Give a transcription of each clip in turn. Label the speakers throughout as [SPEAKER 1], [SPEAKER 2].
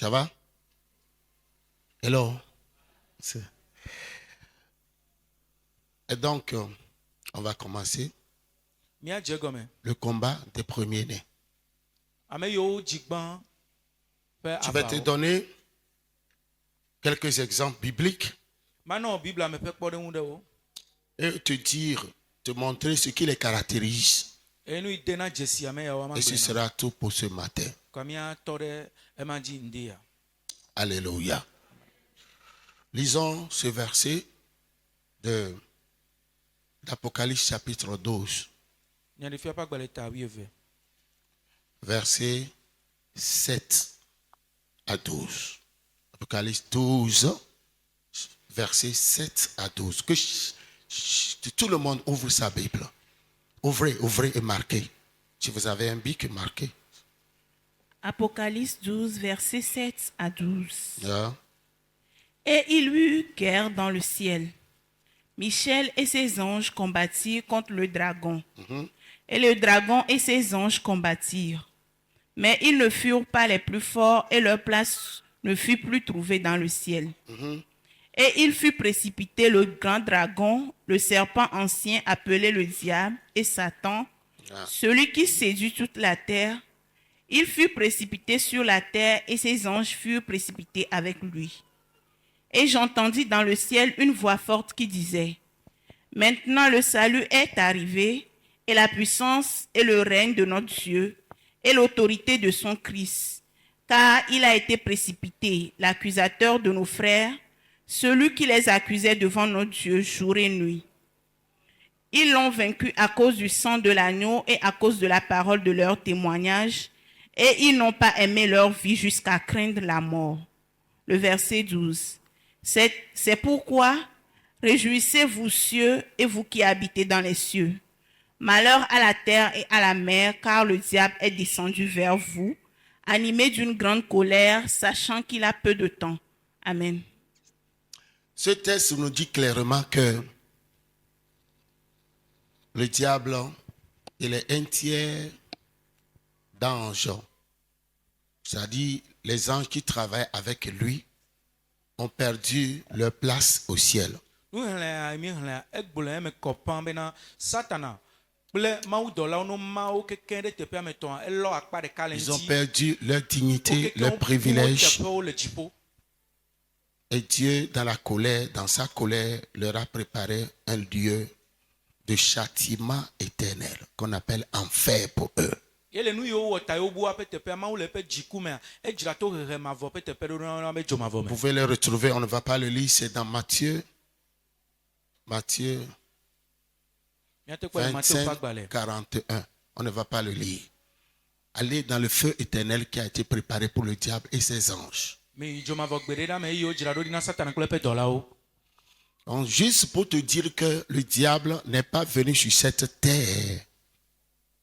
[SPEAKER 1] Ça va? Hello. Et donc, on va commencer le combat des premiers-nés. Je vais te donner quelques exemples bibliques et te montrer ce qui les caractérise. Et ce sera tout pour ce matin. Alléluia. Lisons ce verset d'Apocalypse chapitre 12. Versets 7 à 12. Apocalypse 12, versets 7 à 12. Que tout le monde ouvre sa Bible. Ouvrez et marquez. Si vous avez un bic, marquez.
[SPEAKER 2] Apocalypse 12, versets 7 à 12.
[SPEAKER 1] Yeah.
[SPEAKER 2] Et il y eut guerre dans le ciel. Michel et ses anges combattirent contre le dragon. Et le dragon et ses anges combattirent. Mais ils ne furent pas les plus forts et leur place ne fut plus trouvée dans le ciel. Et il fut précipité le grand dragon, le serpent ancien appelé le diable et Satan, celui qui séduit toute la terre. Il fut précipité sur la terre et ses anges furent précipités avec lui. Et j'entendis dans le ciel une voix forte qui disait: Maintenant le salut est arrivé, et la puissance et le règne de notre Dieu, et l'autorité de son Christ, car il a été précipité, l'accusateur de nos frères, celui qui les accusait devant notre Dieu jour et nuit. Ils l'ont vaincu à cause du sang de l'agneau et à cause de la parole de leur témoignage, et ils n'ont pas aimé leur vie jusqu'à craindre la mort. Le verset 12. C'est pourquoi, réjouissez-vous cieux et vous qui habitez dans les cieux. Malheur à la terre et à la mer, car le diable est descendu vers vous, animé d'une grande colère, sachant qu'il a peu de temps. Amen.
[SPEAKER 1] Ce texte nous dit clairement que le diable, il est un tiers d'anges. C'est-à-dire, les anges qui travaillent avec lui ont perdu leur place au ciel. Ils ont perdu leur dignité, leur privilège. Et Dieu, dans la colère, dans sa colère, leur a préparé un lieu de châtiment éternel qu'on appelle enfer pour eux. Vous pouvez le retrouver, on ne va pas le lire, c'est dans Matthieu 25, 41. On ne va pas le lire. Allez dans le feu éternel qui a été préparé pour le diable et ses anges. Donc, juste pour te dire que le diable n'est pas venu sur cette terre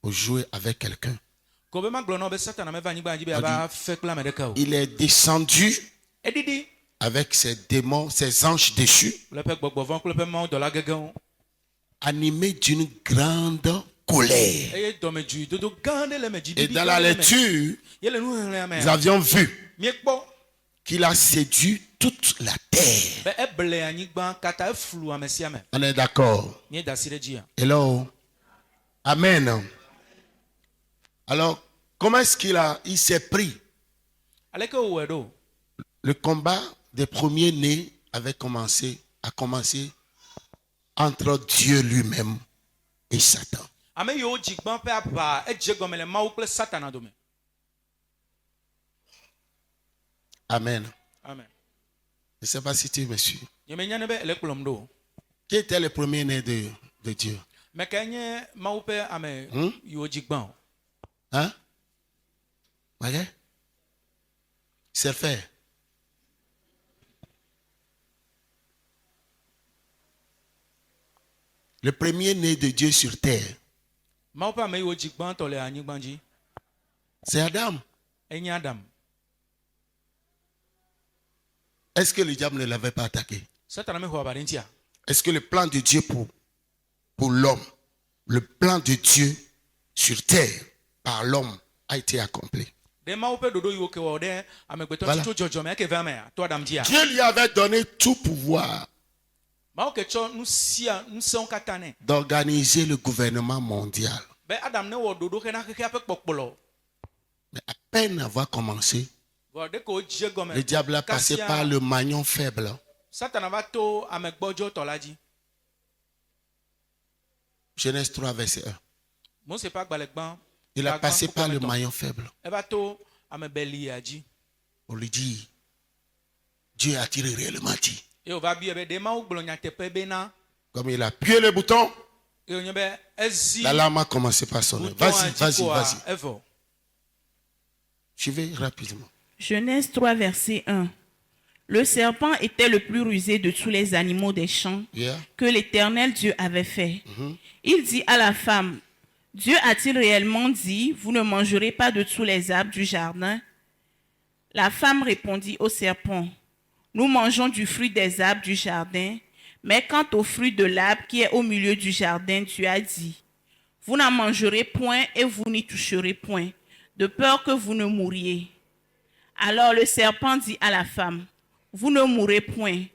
[SPEAKER 1] pour jouer avec quelqu'un. Il est descendu avec ses démons, ses anges déchus, animés d'une grande colère. Et dans la lecture, nous avions vu qu'il a séduit toute la terre. On est d'accord? Hello? Amen. Alors, comment est-ce il s'est pris? Le combat des premiers-nés a commencé entre Dieu lui-même et Satan. Amen.
[SPEAKER 2] Amen.
[SPEAKER 1] Je ne sais pas si tu me suis. Qui était le premier-né de Dieu? Hein? Ok? C'est fait. Le premier-né de Dieu sur terre, c'est Adam. Est-ce que le diable ne l'avait pas attaqué? Est-ce que le plan de Dieu pour l'homme, le plan de Dieu sur terre par l'homme a été accompli? Voilà. Dieu lui avait donné tout pouvoir d'organiser le gouvernement mondial. Mais à peine avoir commencé, le diable a passé par le maillon faible. Genèse 3, verset 1. Il a passé par le maillon faible. On lui dit, Dieu a-t-il réellement dit? Comme il a appuyé le bouton, l'alarme a commencé par sonner. Vas-y. Je vais rapidement.
[SPEAKER 2] Genèse 3, verset 1. Le serpent était le plus rusé de tous les animaux des champs que l'Éternel Dieu avait fait. Il dit à la femme, Dieu a-t-il réellement dit, vous ne mangerez pas de tous les arbres du jardin? La femme répondit au serpent, nous mangeons du fruit des arbres du jardin, mais quant au fruit de l'arbre qui est au milieu du jardin, Dieu a dit, vous n'en mangerez point et vous n'y toucherez point, de peur que vous ne mouriez. Alors le serpent dit à la femme, vous ne mourrez point,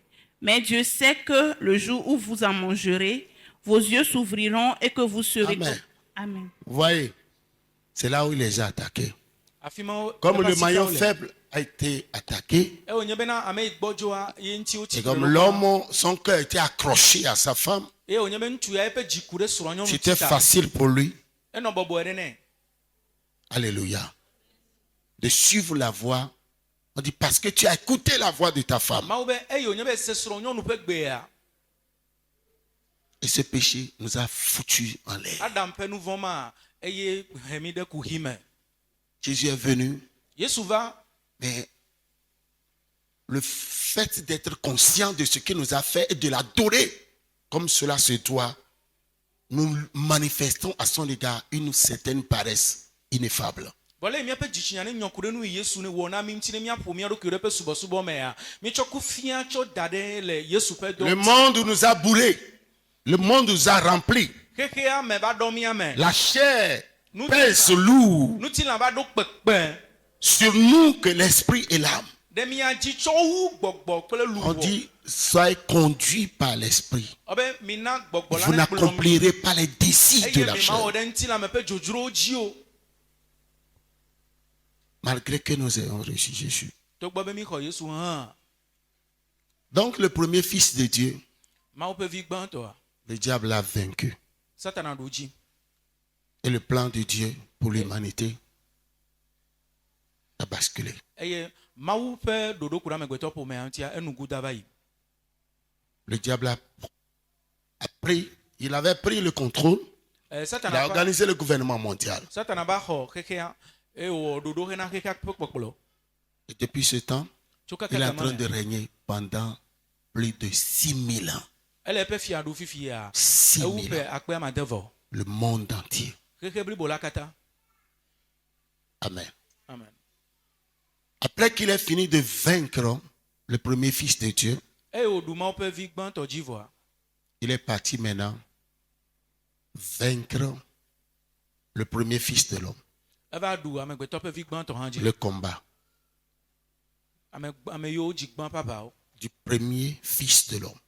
[SPEAKER 2] mais Dieu sait que le jour où vous en mangerez, vos yeux s'ouvriront et que vous serez...
[SPEAKER 1] Amen.
[SPEAKER 2] Amen.
[SPEAKER 1] Vous voyez, c'est là où il les a attaqués. Comme le maillon faible a été attaqué, et comme l'homme, son cœur était accroché à sa femme, c'était facile pour lui, alléluia, de suivre la voie. On dit parce que tu as écouté la voix de ta femme. Et ce péché nous a foutus en l'air. Jésus est venu. Mais le fait d'être conscient de ce qu'il nous a fait et de l'adorer comme cela se doit, nous manifestons à son égard une certaine paresse ineffable. Le monde nous a bourrés. Le monde nous a remplis. La chair pèse lourd sur nous que l'esprit et l'âme. On dit, soyez conduits par l'esprit. Vous n'accomplirez pas les désirs de la chair. Malgré que nous ayons reçu Jésus. Donc le premier fils de Dieu, le diable l'a vaincu. Et le plan de Dieu pour l'humanité a basculé. Le diable a pris, il avait pris le contrôle, il a organisé le gouvernement mondial. Et depuis ce temps, il est en train de régner pendant plus de 6000 ans. 6000 ans. Le monde entier. Amen. Après qu'il ait fini de vaincre le premier fils de Dieu, il est parti maintenant vaincre le premier fils de l'homme. Le combat du premier fils de l'homme.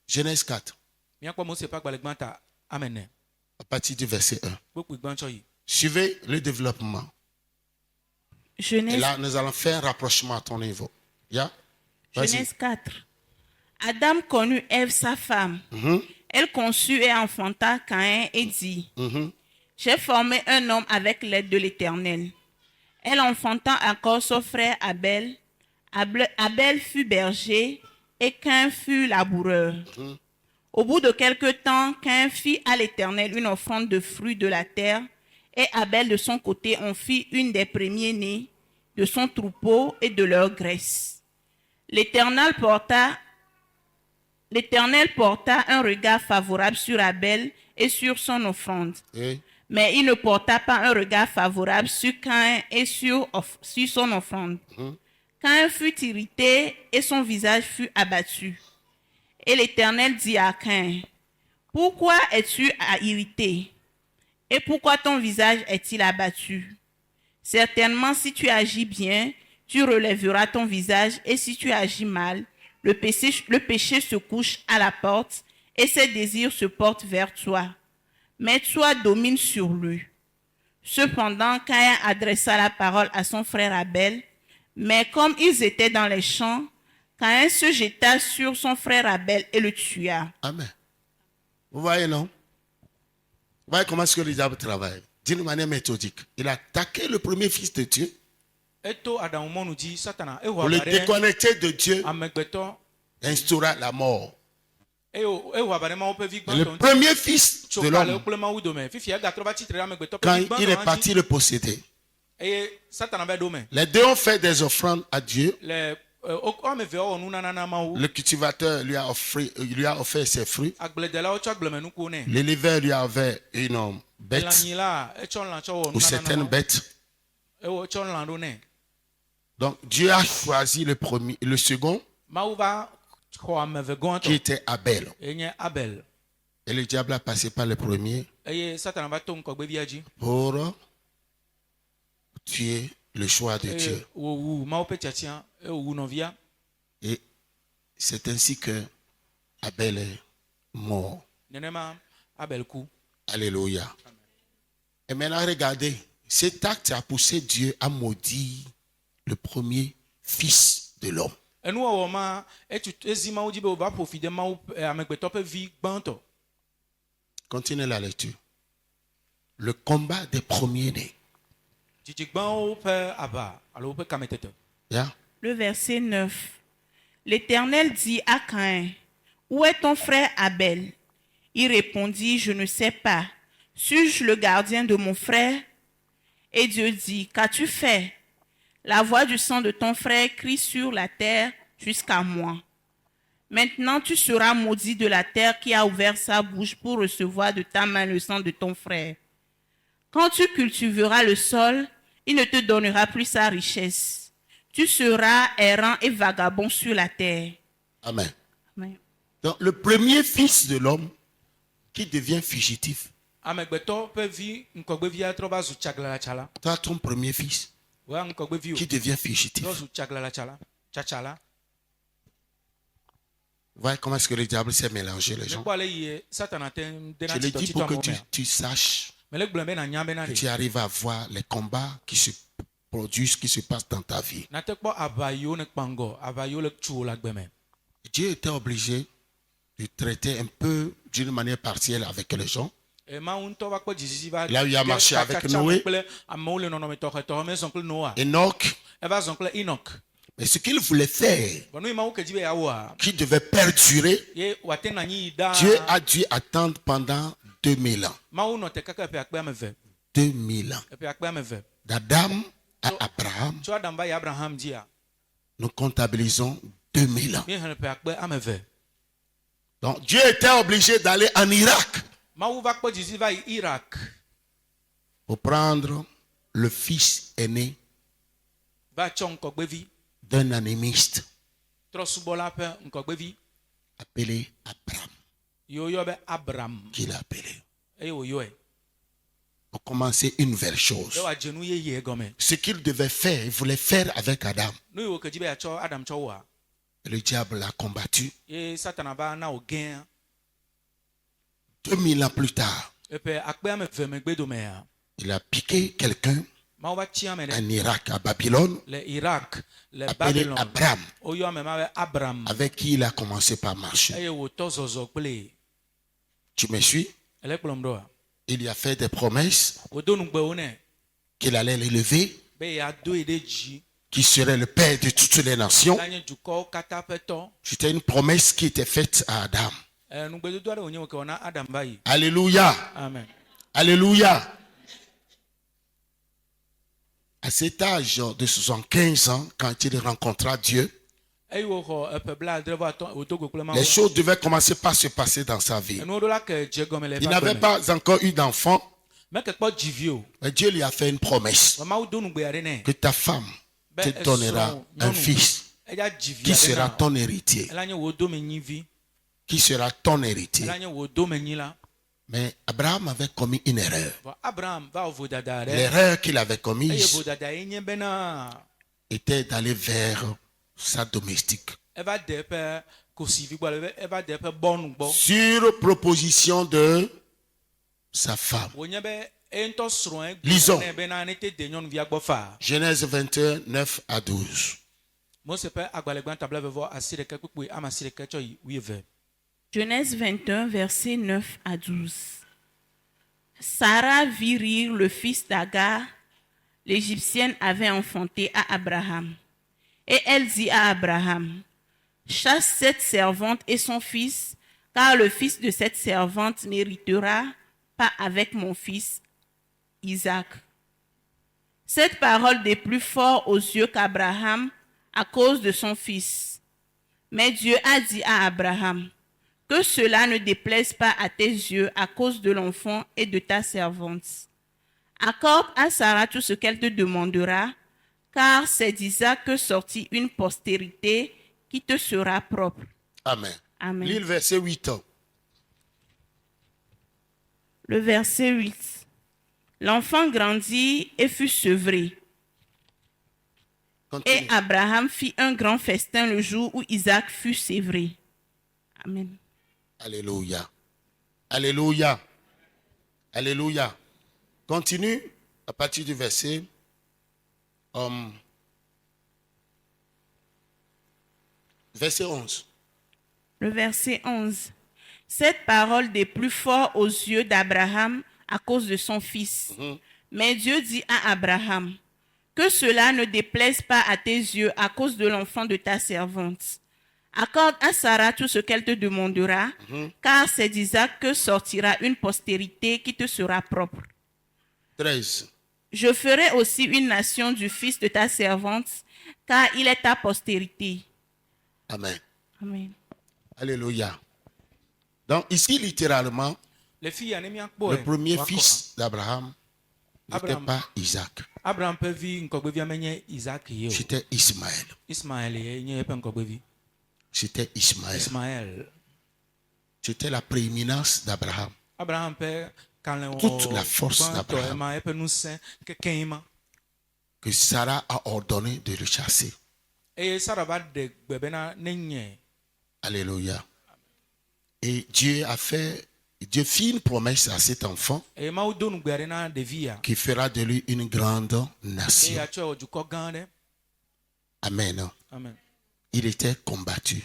[SPEAKER 1] Genèse 4. À partir du verset 1. Suivez le développement. Et là, nous allons faire un rapprochement à ton niveau.
[SPEAKER 2] Genèse 4. Adam connut Ève, sa femme. Elle conçut et enfanta Caïn et dit, j'ai formé un homme avec l'aide de l'Éternel. Elle enfanta encore son frère Abel. Abel fut berger et Caïn fut laboureur. Au bout de quelque temps, Caïn fit à l'Éternel une offrande de fruits de la terre, et Abel de son côté en fit une des premiers-nés de son troupeau et de leur graisse. L'Éternel porta un regard favorable sur Abel et sur son offrande. Mais il ne porta pas un regard favorable sur Caïn et sur son offrande. Caïn fut irrité et son visage fut abattu. Et l'Éternel dit à Caïn, pourquoi es-tu irrité? Et pourquoi ton visage est-il abattu? Certainement, si tu agis bien, tu relèveras ton visage, et si tu agis mal, le péché se couche à la porte, et ses désirs se portent vers toi. Mais toi domine sur lui. Cependant, Caïn adressa la parole à son frère Abel, mais comme ils étaient dans les champs, Caïn se jeta sur son frère Abel et le tua.
[SPEAKER 1] Amen. Vous voyez, non? Vous voyez comment est-ce que le diable travaille? D'une manière méthodique. Il a attaqué le premier fils de Dieu pour le déconnecter de Dieu et instaura la mort. Et le premier fils de l'homme, quand il est parti le posséder, les deux ont fait des offrandes à Dieu. Le cultivateur lui a offert ses fruits. L'éleveur lui a offert une bête ou certaines bêtes. Donc Dieu a choisi le second qui était Abel. Et le diable a passé par le premier pour tuer le choix de Dieu. Et c'est ainsi que Abel est mort. Alléluia. Et maintenant, regardez, cet acte a poussé Dieu à maudire le premier fils de l'homme. Continuez la lecture. Le combat des premiers-nés. Yeah.
[SPEAKER 2] Le verset 9. L'Éternel dit à Caïn, où est ton frère Abel? Il répondit, je ne sais pas. Suis-je le gardien de mon frère? Et Dieu dit, qu'as-tu fait? La voix du sang de ton frère crie sur la terre jusqu'à moi. Maintenant tu seras maudit de la terre qui a ouvert sa bouche pour recevoir de ta main le sang de ton frère. Quand tu cultiveras le sol, il ne te donnera plus sa richesse. Tu seras errant et vagabond sur la terre.
[SPEAKER 1] Amen.
[SPEAKER 2] Amen.
[SPEAKER 1] Donc le premier fils de l'homme qui devient fugitif. Toi, ton premier fils qui devient fugitif. Voyez comment est-ce que le diable s'est mélangé les gens. Je le dis pour que tu saches que tu arrives à voir les combats qui se produisent, qui se passent dans ta vie. Dieu était obligé de traiter un peu d'une manière partielle avec les gens. Il a eu à marcher avec Noé, Enoch. Mais ce qu'il voulait faire, qui devait perdurer, Dieu a dû attendre pendant 2000 ans. 2000 ans. D'Adam à Abraham, nous comptabilisons 2000 ans. Donc Dieu était obligé d'aller en Irak pour prendre le fils aîné d'un animiste appelé Abraham, qu'il a appelé. Pour commencer une nouvelle chose. Ce qu'il devait faire, il voulait faire avec Adam. Le diable l'a combattu. 2000 ans plus tard, il a piqué quelqu'un en Irak, à Babylone, appelé Abraham, avec qui il a commencé par marcher. Tu me suis? Il lui a fait des promesses qu'il allait l'élever, qui serait le père de toutes les nations. C'était une promesse qui était faite à Adam. Alléluia.
[SPEAKER 2] Amen.
[SPEAKER 1] Alléluia. À cet âge de 75 ans, quand il rencontra Dieu, les choses devaient commencer par se passer dans sa vie. Il n'avait pas encore eu d'enfant. Mais Dieu lui a fait une promesse que ta femme te donnera un fils qui sera ton héritier. Qui sera ton héritier. Mais Abraham avait commis une erreur.
[SPEAKER 3] Bon, Abraham va au vodada.
[SPEAKER 1] L'erreur qu'il avait
[SPEAKER 3] Et
[SPEAKER 1] commise
[SPEAKER 3] vodada enye bena.
[SPEAKER 1] était d'aller vers sa domestique.
[SPEAKER 3] Elle va depe kosivi bo, elle va depe bon bo.
[SPEAKER 1] Sur proposition de sa femme.
[SPEAKER 3] Wonye be ento sron.
[SPEAKER 1] Lisons.
[SPEAKER 3] Bena nete denyon via gbofa.
[SPEAKER 1] Genèse 21, 9 à 12.
[SPEAKER 3] Mo se pe agbalegban tabla vevo asire ke kpukpu ama sire ke choy wieve.
[SPEAKER 2] Genèse 21, versets 9 à 12. Sarah vit rire le fils d'Agar, l'Égyptienne avait enfanté à Abraham. Et elle dit à Abraham, chasse cette servante et son fils, car le fils de cette servante n'héritera pas avec mon fils Isaac. Cette parole déplut fort aux yeux qu'Abraham à cause de son fils. Mais Dieu a dit à Abraham, que cela ne déplaise pas à tes yeux à cause de l'enfant et de ta servante. Accorde à Sarah tout ce qu'elle te demandera, car c'est d'Isaac que sortit une postérité qui te sera propre.
[SPEAKER 1] Amen.
[SPEAKER 2] Amen.
[SPEAKER 1] Lis le verset 8.
[SPEAKER 2] Le verset 8. L'enfant grandit et fut sevré.
[SPEAKER 1] Continue.
[SPEAKER 2] Et Abraham fit un grand festin le jour où Isaac fut sévré. Amen.
[SPEAKER 1] Alléluia. Alléluia. Alléluia. Continue à partir du verset verset 11.
[SPEAKER 2] Le verset 11. Cette parole déplut fort aux yeux d'Abraham à cause de son fils. Mais Dieu dit à Abraham, que cela ne déplaise pas à tes yeux à cause de l'enfant de ta servante. Accorde à Sarah tout ce qu'elle te demandera, car c'est d'Isaac que sortira une postérité qui te sera propre.
[SPEAKER 1] 13.
[SPEAKER 2] Je ferai aussi une nation du fils de ta servante, car il est ta postérité.
[SPEAKER 1] Amen.
[SPEAKER 2] Amen.
[SPEAKER 1] Alléluia. Donc ici, littéralement,
[SPEAKER 3] Les filles anémia
[SPEAKER 1] le premier fils d'Abraham n'était
[SPEAKER 3] Abraham.
[SPEAKER 1] pas Isaac,
[SPEAKER 3] Abraham peut vivre nkogbevi amenye Isaac yo.
[SPEAKER 1] c'était Ismaël.
[SPEAKER 3] Ismaël enye pe nkogbevi.
[SPEAKER 1] C'était Ismaël.
[SPEAKER 3] Ismaël.
[SPEAKER 1] C'était la prééminence d'Abraham.
[SPEAKER 3] Abraham pe kanle
[SPEAKER 1] Toute la force d'Abraham.
[SPEAKER 3] ma e pe nusen kekenma.
[SPEAKER 1] Que Sarah a ordonné de le chasser.
[SPEAKER 3] Et Sarah va de gbebena nenye.
[SPEAKER 1] Alléluia. Et Dieu fit une promesse à cet enfant
[SPEAKER 3] Et ma udonu gbere na devia.
[SPEAKER 1] qui fera de lui une grande
[SPEAKER 3] Et
[SPEAKER 1] nation.
[SPEAKER 3] a cho ojuko gande.
[SPEAKER 1] Amen.
[SPEAKER 3] Amen.
[SPEAKER 1] Il était combattu.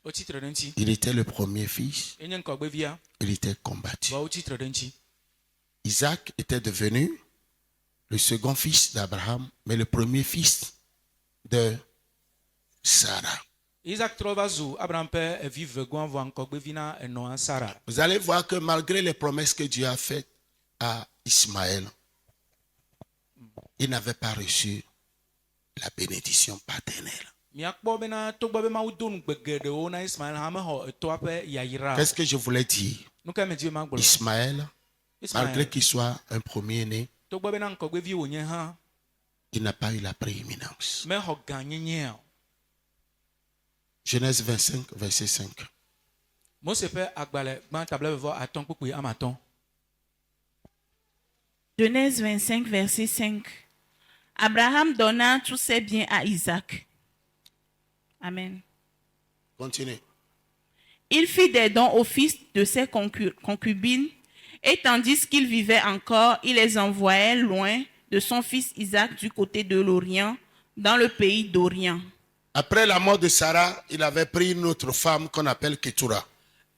[SPEAKER 3] O titre denti.
[SPEAKER 1] Il était le premier fils.
[SPEAKER 3] Enye nkogbevia.
[SPEAKER 1] Il était combattu.
[SPEAKER 3] Ba o titre denti.
[SPEAKER 1] Isaac était devenu le second fils d'Abraham, mais le premier fils de Sarah.
[SPEAKER 3] Isaac trova zu Abraham pe vive gwan vo nkogbevi na eno Sarah.
[SPEAKER 1] Vous allez voir que malgré les promesses que Dieu a faites à Ismaël, il n'avait pas reçu la bénédiction paternelle.
[SPEAKER 3] Miakpo bena togba be ma udonu gbegedewo na Ismaël ha me ho eto ape yayira.
[SPEAKER 1] Qu'est-ce que je voulais dire?
[SPEAKER 3] Nou ka me Dieu ma gbolo.
[SPEAKER 1] Ismaël, malgré
[SPEAKER 3] Ismaël
[SPEAKER 1] qu'il soit un premier-né,
[SPEAKER 3] togba bena nkogbevi wonye ha
[SPEAKER 1] il n'a pas eu la prééminence.
[SPEAKER 3] me ho ganyenye.
[SPEAKER 1] Genèse 25, verset 5.
[SPEAKER 3] Mose pe agbale gban table vo aton kpukpu amaton.
[SPEAKER 2] Genèse 25, verset 5. Abraham donna tous ses biens à Isaac. Amen.
[SPEAKER 1] Continue.
[SPEAKER 2] Il fit des dons aux fils de ses concubines, et tandis qu'il vivait encore, il les envoyait loin de son fils Isaac du côté de l'Orient, dans le pays d'Orient.
[SPEAKER 1] Après la mort de Sarah, il avait pris une autre femme qu'on appelle Ketura.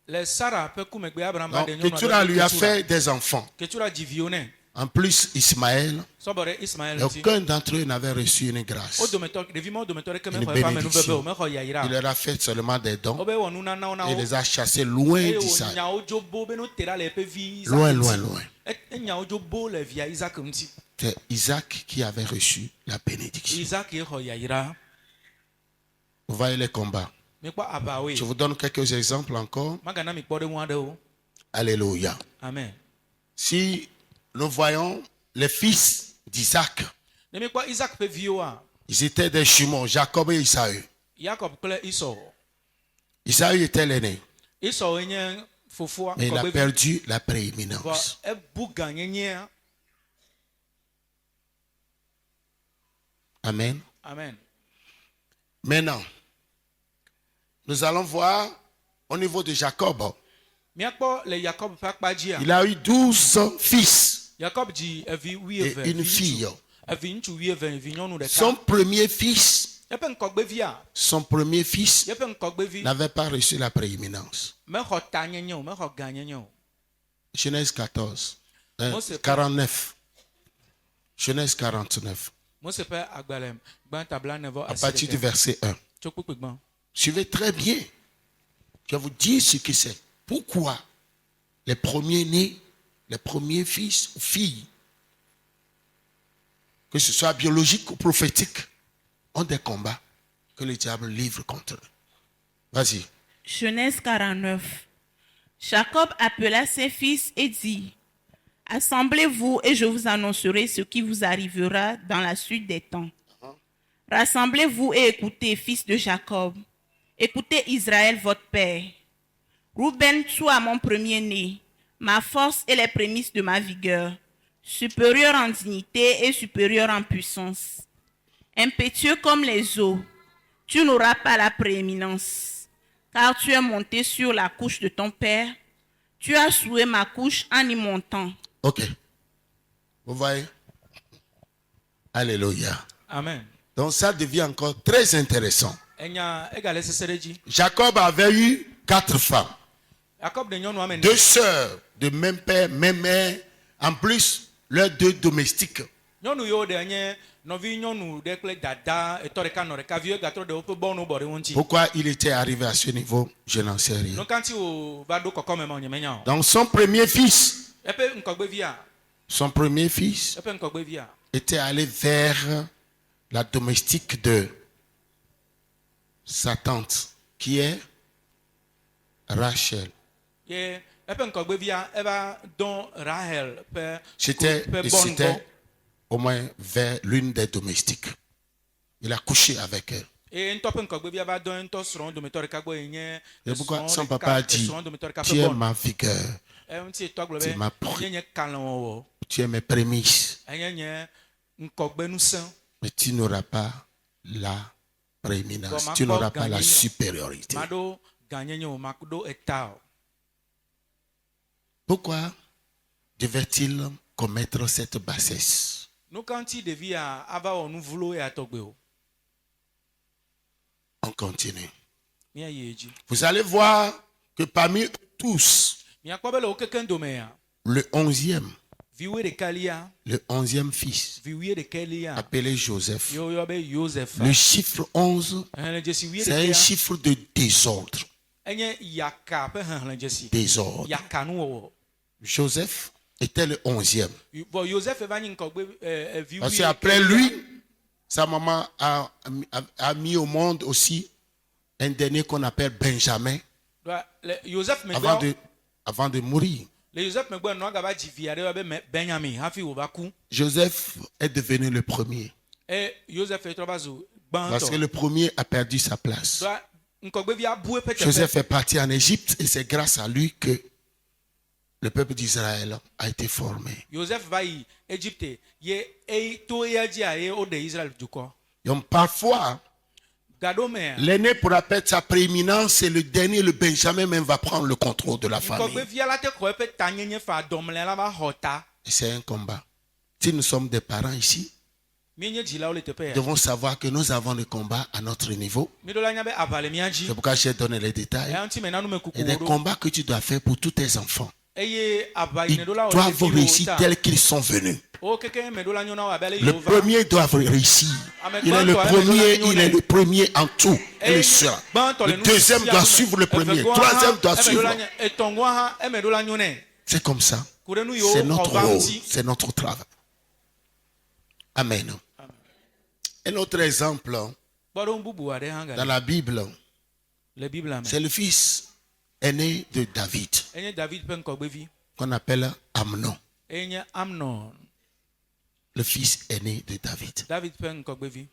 [SPEAKER 3] Le Sarah pe kumegbe Abraham
[SPEAKER 1] Donc,
[SPEAKER 3] de
[SPEAKER 1] Ketura lui a fait des enfants.
[SPEAKER 3] Ketura divionne.
[SPEAKER 1] En plus, Ismaël,
[SPEAKER 3] Sobore Ismaël
[SPEAKER 1] et
[SPEAKER 3] aussi.
[SPEAKER 1] aucun d'entre eux n'avait reçu une
[SPEAKER 3] O
[SPEAKER 1] grâce.
[SPEAKER 3] dometor devimo dometor ke me
[SPEAKER 1] Une
[SPEAKER 3] ko fa me nu
[SPEAKER 1] bénédiction.
[SPEAKER 3] bebe o me ko yayira.
[SPEAKER 1] Il leur a fait seulement des dons
[SPEAKER 3] Obe wonu na na na
[SPEAKER 1] et
[SPEAKER 3] o.
[SPEAKER 1] les a chassés loin
[SPEAKER 3] E o
[SPEAKER 1] d'Israël.
[SPEAKER 3] nya ojo bo be no tera le pe vi.
[SPEAKER 1] Loin, loin, loin.
[SPEAKER 3] E nya ojo bo le via Isaac nti.
[SPEAKER 1] C'est Isaac qui avait reçu la bénédiction.
[SPEAKER 3] Isaac e ko yayira.
[SPEAKER 1] Vous voyez les combats.
[SPEAKER 3] Me kwa abawe.
[SPEAKER 1] Je vous donne quelques exemples encore.
[SPEAKER 3] Magana mi kpode mu ade o.
[SPEAKER 1] Alléluia.
[SPEAKER 3] Amen.
[SPEAKER 1] Si nous voyons les fils d'Isaac,
[SPEAKER 3] Ne me kwa Isaac pe vi o a.
[SPEAKER 1] ils étaient des jumeaux, Jacob et Isaü.
[SPEAKER 3] Jacob kle Esau.
[SPEAKER 1] Isaü était l'aîné.
[SPEAKER 3] Esau enye fofoa
[SPEAKER 1] Mais il a
[SPEAKER 3] nkɔgbevi
[SPEAKER 1] perdu la
[SPEAKER 3] vɔ
[SPEAKER 1] prééminence.
[SPEAKER 3] ebu gãnyenyea.
[SPEAKER 1] Amen.
[SPEAKER 3] Amen.
[SPEAKER 1] Maintenant, nous allons voir au niveau de Jacob.
[SPEAKER 3] Míakpɔ le Yakob ƒe akpa dzia.
[SPEAKER 1] Il a eu 12 fils
[SPEAKER 3] Yakob dzi evi
[SPEAKER 1] et
[SPEAKER 3] wuieve,
[SPEAKER 1] une fille.
[SPEAKER 3] evi ŋutsu wuieve, evi nyɔnu
[SPEAKER 1] Son
[SPEAKER 3] ɖeka.
[SPEAKER 1] premier fils,
[SPEAKER 3] Eƒe ŋkɔgbevia,
[SPEAKER 1] n'avait
[SPEAKER 3] yeƒe ŋkɔgbevi
[SPEAKER 1] pas reçu la prééminence.
[SPEAKER 3] mexɔ ta nyenye o, mexɔ gãnyenye o.
[SPEAKER 1] Genèse 14,
[SPEAKER 3] Mose-
[SPEAKER 1] 49. Genèse 49,
[SPEAKER 3] Mose ƒe agbalẽ gbãtɔ blaene-vɔ
[SPEAKER 1] à partir du
[SPEAKER 3] asiɖeke
[SPEAKER 1] verset 1.
[SPEAKER 3] tso kpukpe gbã.
[SPEAKER 1] Suivez très bien. Je vais vous dire ce que c'est. Pourquoi les premiers-nés, les premiers fils ou filles, que ce soit biologique ou prophétique, ont des combats que le diable livre contre eux. Vas-y.
[SPEAKER 2] Genèse 49. Jacob appela ses fils et dit, assemblez-vous et je vous annoncerai ce qui vous arrivera dans la suite des temps. Rassemblez-vous et écoutez, fils de Jacob. Écoutez Israël, votre père. Rouben, toi mon premier-né, ma force et les prémices de ma vigueur, supérieur en dignité et supérieur en puissance. Impétueux comme les eaux, tu n'auras pas la prééminence, car tu es monté sur la couche de ton père, tu as souillé ma couche en y montant.
[SPEAKER 1] Ok. Vous voyez? Alléluia.
[SPEAKER 3] Amen.
[SPEAKER 1] Donc ça devient encore très intéressant.
[SPEAKER 3] Enya egale sese ɖe dzi.
[SPEAKER 1] Jacob avait eu 4 femmes,
[SPEAKER 3] Yakob ɖe nyɔnu ame
[SPEAKER 1] 2
[SPEAKER 3] ene.
[SPEAKER 1] sœurs de même père, même mère, en plus leurs 2 domestiques.
[SPEAKER 3] Nyɔnu yiwo ɖe nye nɔvi nyɔnu ɖe kple dada etɔ ɖeka nɔ ɖeka viwo gatrɔ ɖe woƒe bɔnu bɔ ɖe wo ŋuti.
[SPEAKER 1] Pourquoi il était arrivé à ce niveau, je n'en sais rien.
[SPEAKER 3] Nu ka ŋuti wo va ɖo kɔkɔme ma nyemenya o.
[SPEAKER 1] Donc son premier fils,
[SPEAKER 3] Eƒe ŋkɔgbevia,
[SPEAKER 1] eƒe
[SPEAKER 3] ŋkɔgbevia
[SPEAKER 1] était allé vers la domestique de sa tante, qui est Rachel.
[SPEAKER 3] ye eƒe ŋkɔgbevia eva dɔ Rahel ƒe
[SPEAKER 1] C'était
[SPEAKER 3] ƒe bɔnu gbɔ.
[SPEAKER 1] au moins vers l'une des domestiques. Il a couché avec elle.
[SPEAKER 3] Eye ŋutɔ ƒe ŋkɔgbevia va dɔ ŋutɔ srɔ̃ dometɔ ɖeka gbɔ yi nye
[SPEAKER 1] Et pourquoi
[SPEAKER 3] esrɔ̃
[SPEAKER 1] son
[SPEAKER 3] ɖeka-
[SPEAKER 1] papa a dit,
[SPEAKER 3] esrɔ̃ dometɔ ɖeka
[SPEAKER 1] tu
[SPEAKER 3] ƒe
[SPEAKER 1] es
[SPEAKER 3] bɔnu.
[SPEAKER 1] ma vigueur,
[SPEAKER 3] Eŋuti etɔ gblɔ
[SPEAKER 1] C'est ma
[SPEAKER 3] be nye nye kalẽwɔwɔ,
[SPEAKER 1] tu es mes prémices,
[SPEAKER 3] enye nye ŋkɔgbeŋusẽ.
[SPEAKER 1] mais tu n'auras pas la prééminence,
[SPEAKER 3] Bon,
[SPEAKER 1] tu
[SPEAKER 3] ma
[SPEAKER 1] n'auras
[SPEAKER 3] porte
[SPEAKER 1] pas la
[SPEAKER 3] gagnée.
[SPEAKER 1] supériorité.
[SPEAKER 3] Maɖo gãnyenye o, maɖo eta o.
[SPEAKER 1] Pourquoi devait-il commettre cette bassesse?
[SPEAKER 3] Nu ka ŋuti ɖevia ava wɔ nu vlo ya tɔgbe o.
[SPEAKER 1] On continue.
[SPEAKER 3] Míayi edzi.
[SPEAKER 1] Vous allez voir que parmi eux tous,
[SPEAKER 3] Miakpɔ be le wo kekeŋ domea,
[SPEAKER 1] le 11e,
[SPEAKER 3] viwui ɖekalia,
[SPEAKER 1] le 11e fils,
[SPEAKER 3] viwui ɖekalia,
[SPEAKER 1] appelé Joseph.
[SPEAKER 3] yewoyɔ be Yosef.
[SPEAKER 1] Le chiffre 11,
[SPEAKER 3] Xexlẽ dzesi wui
[SPEAKER 1] c'est un
[SPEAKER 3] ɖekea,
[SPEAKER 1] chiffre de désordre.
[SPEAKER 3] enye yaka ƒe xexlẽ dzesi.
[SPEAKER 1] Désordre.
[SPEAKER 3] Yaka nuwɔwɔ.
[SPEAKER 1] Joseph était le 11e.
[SPEAKER 3] Bon, Joseph va nyi ŋkɔgbe viwui.
[SPEAKER 1] Parce qu'après lui, sa maman a mis au monde aussi un dernier qu'on appelle Benjamin
[SPEAKER 3] Le Joseph megbe,
[SPEAKER 1] avant de mourir.
[SPEAKER 3] le Joseph megbe nɔ gava dzi vi aɖe be Benjamin hafi wòva ku.
[SPEAKER 1] Joseph est devenu le premier.
[SPEAKER 3] Joseph trɔ va zu
[SPEAKER 1] Parce que
[SPEAKER 3] gbãtɔ.
[SPEAKER 1] le premier a perdu sa place.
[SPEAKER 3] Ŋkɔgbevia bu eƒe teƒe.
[SPEAKER 1] Joseph est parti en Égypte et c'est grâce à lui que le peuple d'Israël a été formé.
[SPEAKER 3] Joseph va yi Egypte ye to eya dzia ye woɖe Israel dukɔ.
[SPEAKER 1] Donc parfois,
[SPEAKER 3] Gaɖo mea,
[SPEAKER 1] l'aîné pourra perdre sa prééminence et le dernier, le Benjamin même, va prendre le contrôle de la famille.
[SPEAKER 3] ŋkɔgbevia la te xɔ eƒe tanyenye fa dɔmlẽ la va xɔ ta.
[SPEAKER 1] Et c'est un combat. Si nous sommes des parents ici,
[SPEAKER 3] Míenye dzilawo le teƒe
[SPEAKER 1] nous
[SPEAKER 3] ya.
[SPEAKER 1] devons savoir que nous avons des combats à notre niveau.
[SPEAKER 3] Míeɖo la nya be ava le mía dzi.
[SPEAKER 1] C'est pourquoi j'ai donné les détails.
[SPEAKER 3] Eya ŋuti me na nume kuku
[SPEAKER 1] Et des
[SPEAKER 3] ɖo.
[SPEAKER 1] combats que tu dois faire pour tous tes enfants.
[SPEAKER 3] Eye ava yi
[SPEAKER 1] Ils
[SPEAKER 3] ne ɖo la wɔ
[SPEAKER 1] doivent
[SPEAKER 3] ɖeviwo
[SPEAKER 1] réussir
[SPEAKER 3] ta.
[SPEAKER 1] tels qu'ils sont venus.
[SPEAKER 3] O keke me ɖo la nyo na wo abe ale yi
[SPEAKER 1] Le
[SPEAKER 3] wo va.
[SPEAKER 1] premier doit réussir. Il est le premier, il est le premier en tout. Et le seul. Le deuxième doit suivre le premier. Le troisième doit suivre.
[SPEAKER 3] Etɔ̃goa hã eme ɖo la nyo nɛ.
[SPEAKER 1] C'est comme ça.
[SPEAKER 3] Ku ɖe nu yiwo
[SPEAKER 1] C'est
[SPEAKER 3] xɔ
[SPEAKER 1] notre
[SPEAKER 3] va
[SPEAKER 1] rôle.
[SPEAKER 3] ŋuti.
[SPEAKER 1] C'est notre travail. Amen. Un autre exemple
[SPEAKER 3] Kpɔ ɖo nu bubu aɖe hã
[SPEAKER 1] dans
[SPEAKER 3] ga
[SPEAKER 1] la Bible,
[SPEAKER 3] le Biblia me.
[SPEAKER 1] c'est le fils aîné de David,
[SPEAKER 3] Enye David ƒe ŋkɔgbevi.
[SPEAKER 1] qu'on appelle Amnon.
[SPEAKER 3] Enye Amnon.
[SPEAKER 1] Le fils aîné de David.
[SPEAKER 3] David ƒe ŋkɔgbevi.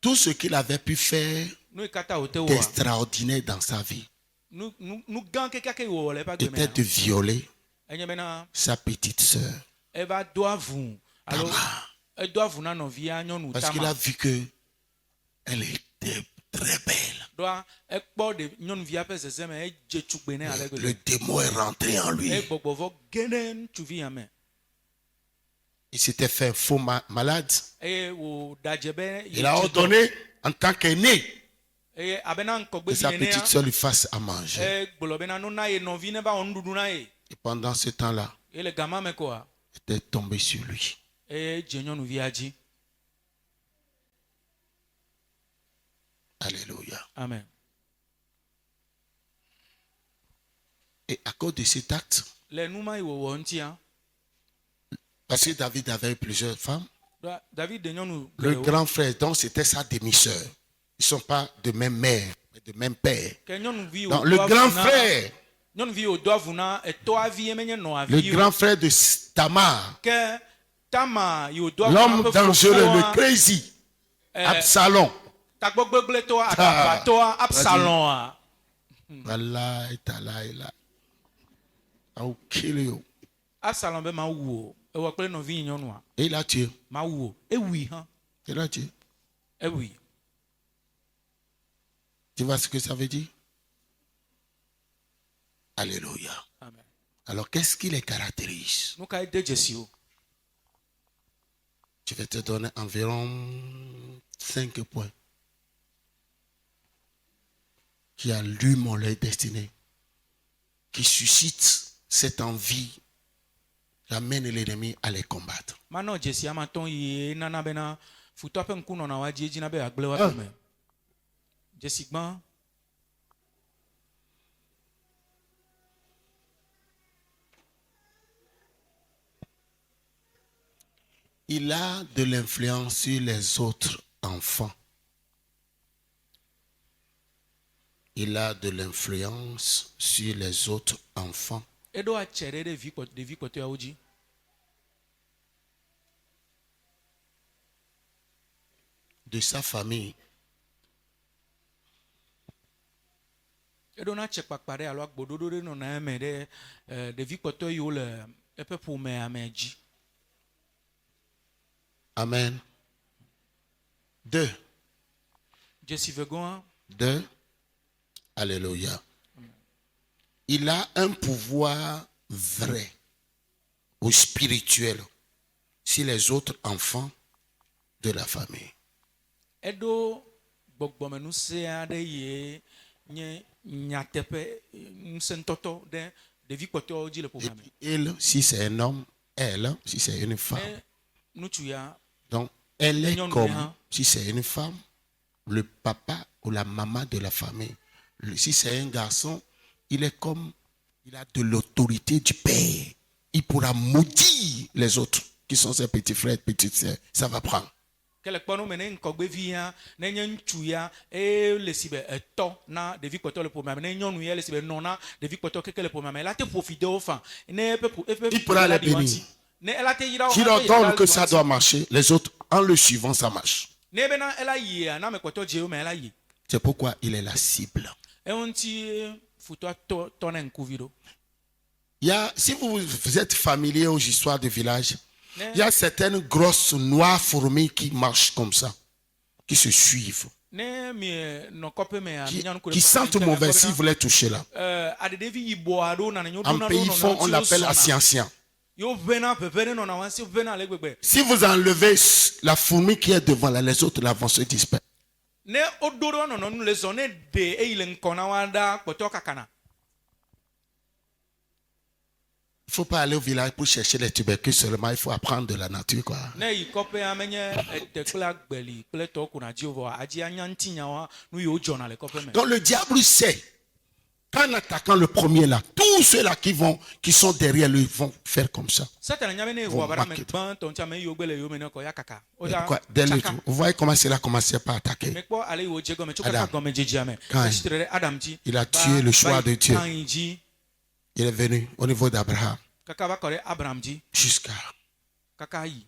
[SPEAKER 1] Tout ce qu'il avait pu faire
[SPEAKER 3] Nu yi katã wòte wɔa.
[SPEAKER 1] d'extraordinaire dans sa vie,
[SPEAKER 3] nu gã keke ke wɔ le eƒe agbe me
[SPEAKER 1] était de violer
[SPEAKER 3] enye bena
[SPEAKER 1] sa petite sœur.
[SPEAKER 3] eva do avu alo
[SPEAKER 1] Tamar.
[SPEAKER 3] edo avu na nɔvia nyɔnu
[SPEAKER 1] Parce qu'il a
[SPEAKER 3] Tama
[SPEAKER 1] vu que elle était très belle.
[SPEAKER 3] doa ekpɔ de nyɔnuvia ƒe zezeme edze tugbe nɛ ale
[SPEAKER 1] Le
[SPEAKER 3] gbegbe
[SPEAKER 1] démon est rentré en lui.
[SPEAKER 3] egbɔgbɔvɔ ge ɖe ŋutsuvi ya me
[SPEAKER 1] Il s'était fait un faux malade.
[SPEAKER 3] eye wòɖadze be
[SPEAKER 1] Il a ordonné en tant qu'aîné
[SPEAKER 3] eye abena
[SPEAKER 1] que
[SPEAKER 3] ŋkɔgbevi
[SPEAKER 1] sa petite
[SPEAKER 3] nenea
[SPEAKER 1] soeur lui fasse à manger.
[SPEAKER 3] egblɔ bena no na ye nɔvi ne va wɔ nuɖuɖu na ye
[SPEAKER 1] Et pendant ce temps-là,
[SPEAKER 3] ye le gama me koa
[SPEAKER 1] elle était tombée sur lui.
[SPEAKER 3] eye dze nyɔnuvia dzi
[SPEAKER 1] Alléluia.
[SPEAKER 3] amen
[SPEAKER 1] Et à cause de cet acte,
[SPEAKER 3] le nu ma yi wɔwɔ ŋutia
[SPEAKER 1] parce que David avait eu plusieurs femmes,
[SPEAKER 3] doa David de nyɔnu
[SPEAKER 1] le
[SPEAKER 3] geɖewo.
[SPEAKER 1] grand frère, donc c'était sa demi-sœur. Ils ne sont pas de même mère, mais de même père.
[SPEAKER 3] Ke nyɔnuvi
[SPEAKER 1] Donc,
[SPEAKER 3] wòdo
[SPEAKER 1] le
[SPEAKER 3] avu
[SPEAKER 1] grand
[SPEAKER 3] na-
[SPEAKER 1] frère,
[SPEAKER 3] nyɔnuvi wòdo avu na etɔavi ye menye
[SPEAKER 1] le
[SPEAKER 3] nɔavi o
[SPEAKER 1] grand frère de Tamar,
[SPEAKER 3] ke Tama yi wòdo avu
[SPEAKER 1] l'homme
[SPEAKER 3] na ƒe
[SPEAKER 1] dangereux, le
[SPEAKER 3] fofoa
[SPEAKER 1] crazy,
[SPEAKER 3] eh,
[SPEAKER 1] Absalom.
[SPEAKER 3] tagbɔgbegblẽtɔa agabatɔa Absalom
[SPEAKER 1] Voilà, et là, et là. I will kill you.
[SPEAKER 3] Absalom be ma wu o ewɔ kple nɔvi yi nyɔnua
[SPEAKER 1] Et il a tué.
[SPEAKER 3] ma wu o ewui hã
[SPEAKER 1] Il a tué.
[SPEAKER 3] ewui
[SPEAKER 1] Tu vois ce que ça veut dire? Alléluia.
[SPEAKER 3] amen
[SPEAKER 1] Alors, qu'est-ce qui les caractérise?
[SPEAKER 3] nu ka de dzesi o
[SPEAKER 1] Je vais te donner environ 5 points qui allument leur destinée, qui suscitent cette envie, qui amène l'ennemi à les combattre.
[SPEAKER 3] manɔ dzesi amatɔ yi nana bena futɔ ƒe ŋku nɔna wa dzi edzina be agble wa ƒe me dzesi gbã
[SPEAKER 1] Il a de l'influence sur les autres enfants. Il a de l'influence sur les autres enfants.
[SPEAKER 3] eɖo atse ɖe ɖevi kpɔtɔeawo dzi
[SPEAKER 1] De sa famille.
[SPEAKER 3] eɖo na tse kpakpa ɖe alo agboɖoɖo ɖe nɔna eme ɖe ɖevi kpɔtɔ yiwo le eƒe ƒomea me dzi
[SPEAKER 1] Amen. 2.
[SPEAKER 3] dzesi vegɔa
[SPEAKER 1] 2. Alléluia. Il a un pouvoir vrai ou spirituel sur les autres enfants de la famille.
[SPEAKER 3] eɖo gbɔgbɔmenusẽ aɖe yie nye nyateƒe ŋusẽtɔtɔ ɖe ɖevi kpɔtɔewo dzi le
[SPEAKER 1] Et
[SPEAKER 3] ƒomea me
[SPEAKER 1] puis il, si c'est un homme, elle, si c'est une femme.
[SPEAKER 3] ne ŋutsu ya
[SPEAKER 1] Donc, elle est
[SPEAKER 3] Nyɔnu
[SPEAKER 1] comme,
[SPEAKER 3] ɖe hã.
[SPEAKER 1] si c'est une femme, le papa ou la maman de la famille. Si c'est un garçon, il est comme, il a de l'autorité du père. Il pourra maudire les autres, qui sont ses petits frères, petites sœurs. Ça va prendre.
[SPEAKER 3] ke le kpɔnu me ne ŋkɔgbevi ya ne nye ŋutsu ya eye le si be etɔ na ɖevi kpɔtɔ le ƒomea me ne nyɔnu ya le si be nɔ na ɖevi kpɔtɔ keke le ƒomea me la te ƒo fi de wo fa ne
[SPEAKER 1] Il pourra les bénir.
[SPEAKER 3] ne ela te yira wo
[SPEAKER 1] Qui
[SPEAKER 3] hã
[SPEAKER 1] leur
[SPEAKER 3] be
[SPEAKER 1] donne
[SPEAKER 3] yira
[SPEAKER 1] que
[SPEAKER 3] le
[SPEAKER 1] ça
[SPEAKER 3] doa
[SPEAKER 1] doit marcher, les autres, en le suivant, ça marche.
[SPEAKER 3] ne bena ela yia na me kpɔtɔ dze wo me ela yi
[SPEAKER 1] C'est pourquoi il est la cible.
[SPEAKER 3] eŋuti futɔa tɔ ne ŋkuvi ɖo
[SPEAKER 1] Il y a, si vous êtes familier aux histoires de village,
[SPEAKER 3] ne
[SPEAKER 1] il y a certaines grosses noires fourmis qui marchent comme ça, qui se suivent,
[SPEAKER 3] ne mi nɔ kɔƒe me minya nu ko ɖe
[SPEAKER 1] qui sentent mauvais si vous les touchez là.
[SPEAKER 3] aɖeɖevi yibɔ aɖewo nana nyo
[SPEAKER 1] En
[SPEAKER 3] ɖona
[SPEAKER 1] pays fond, on l'appelle ancien.
[SPEAKER 3] yo vena ʋeʋẽ ɖe nɔna wa si vena le gbegbe
[SPEAKER 1] Si vous enlevez la fourmi qui est devant là, les autres là vont se disperser.
[SPEAKER 3] ne woɖo ɖe wa nɔnɔ nu le zɔ ne ɖe eyi le ŋkɔ na wa ɖa kpɔtɔ kakana
[SPEAKER 1] Il ne faut pas aller au village pour chercher les tubercules seulement, il faut apprendre de la nature, quoi.
[SPEAKER 3] ne yi kɔƒea menye ete kple agbeli kple tɔ kuna dzi o vɔ adzi anya ŋutinyawoa nu yiwo dzɔna le kɔƒe me
[SPEAKER 1] Donc le diable sait qu'en attaquant le premier là, tous ceux-là qui sont derrière lui vont faire comme ça.
[SPEAKER 3] satana nya be ne
[SPEAKER 1] Vont
[SPEAKER 3] wɔ abana me
[SPEAKER 1] marquer.
[SPEAKER 3] gbãtɔ ŋuti ame yiwo gbe le yome ne kɔ ya kaka o
[SPEAKER 1] Et
[SPEAKER 3] da
[SPEAKER 1] pourquoi? Dès le
[SPEAKER 3] tsaka
[SPEAKER 1] tout. Vous voyez comment cela commençait par attaquer.
[SPEAKER 3] mekpɔ ale yiwo dze gɔme tso
[SPEAKER 1] Adam.
[SPEAKER 3] kaka gɔme dzedzia me
[SPEAKER 1] Caïn.
[SPEAKER 3] esitre ɖe Adam dzi
[SPEAKER 1] Il a tué le choix de Dieu.
[SPEAKER 3] Caïn dzi
[SPEAKER 1] Il est venu au niveau d'Abraham
[SPEAKER 3] kaka va kɔ ɖe Abraham dzi
[SPEAKER 1] jusqu'à...
[SPEAKER 3] kaka yi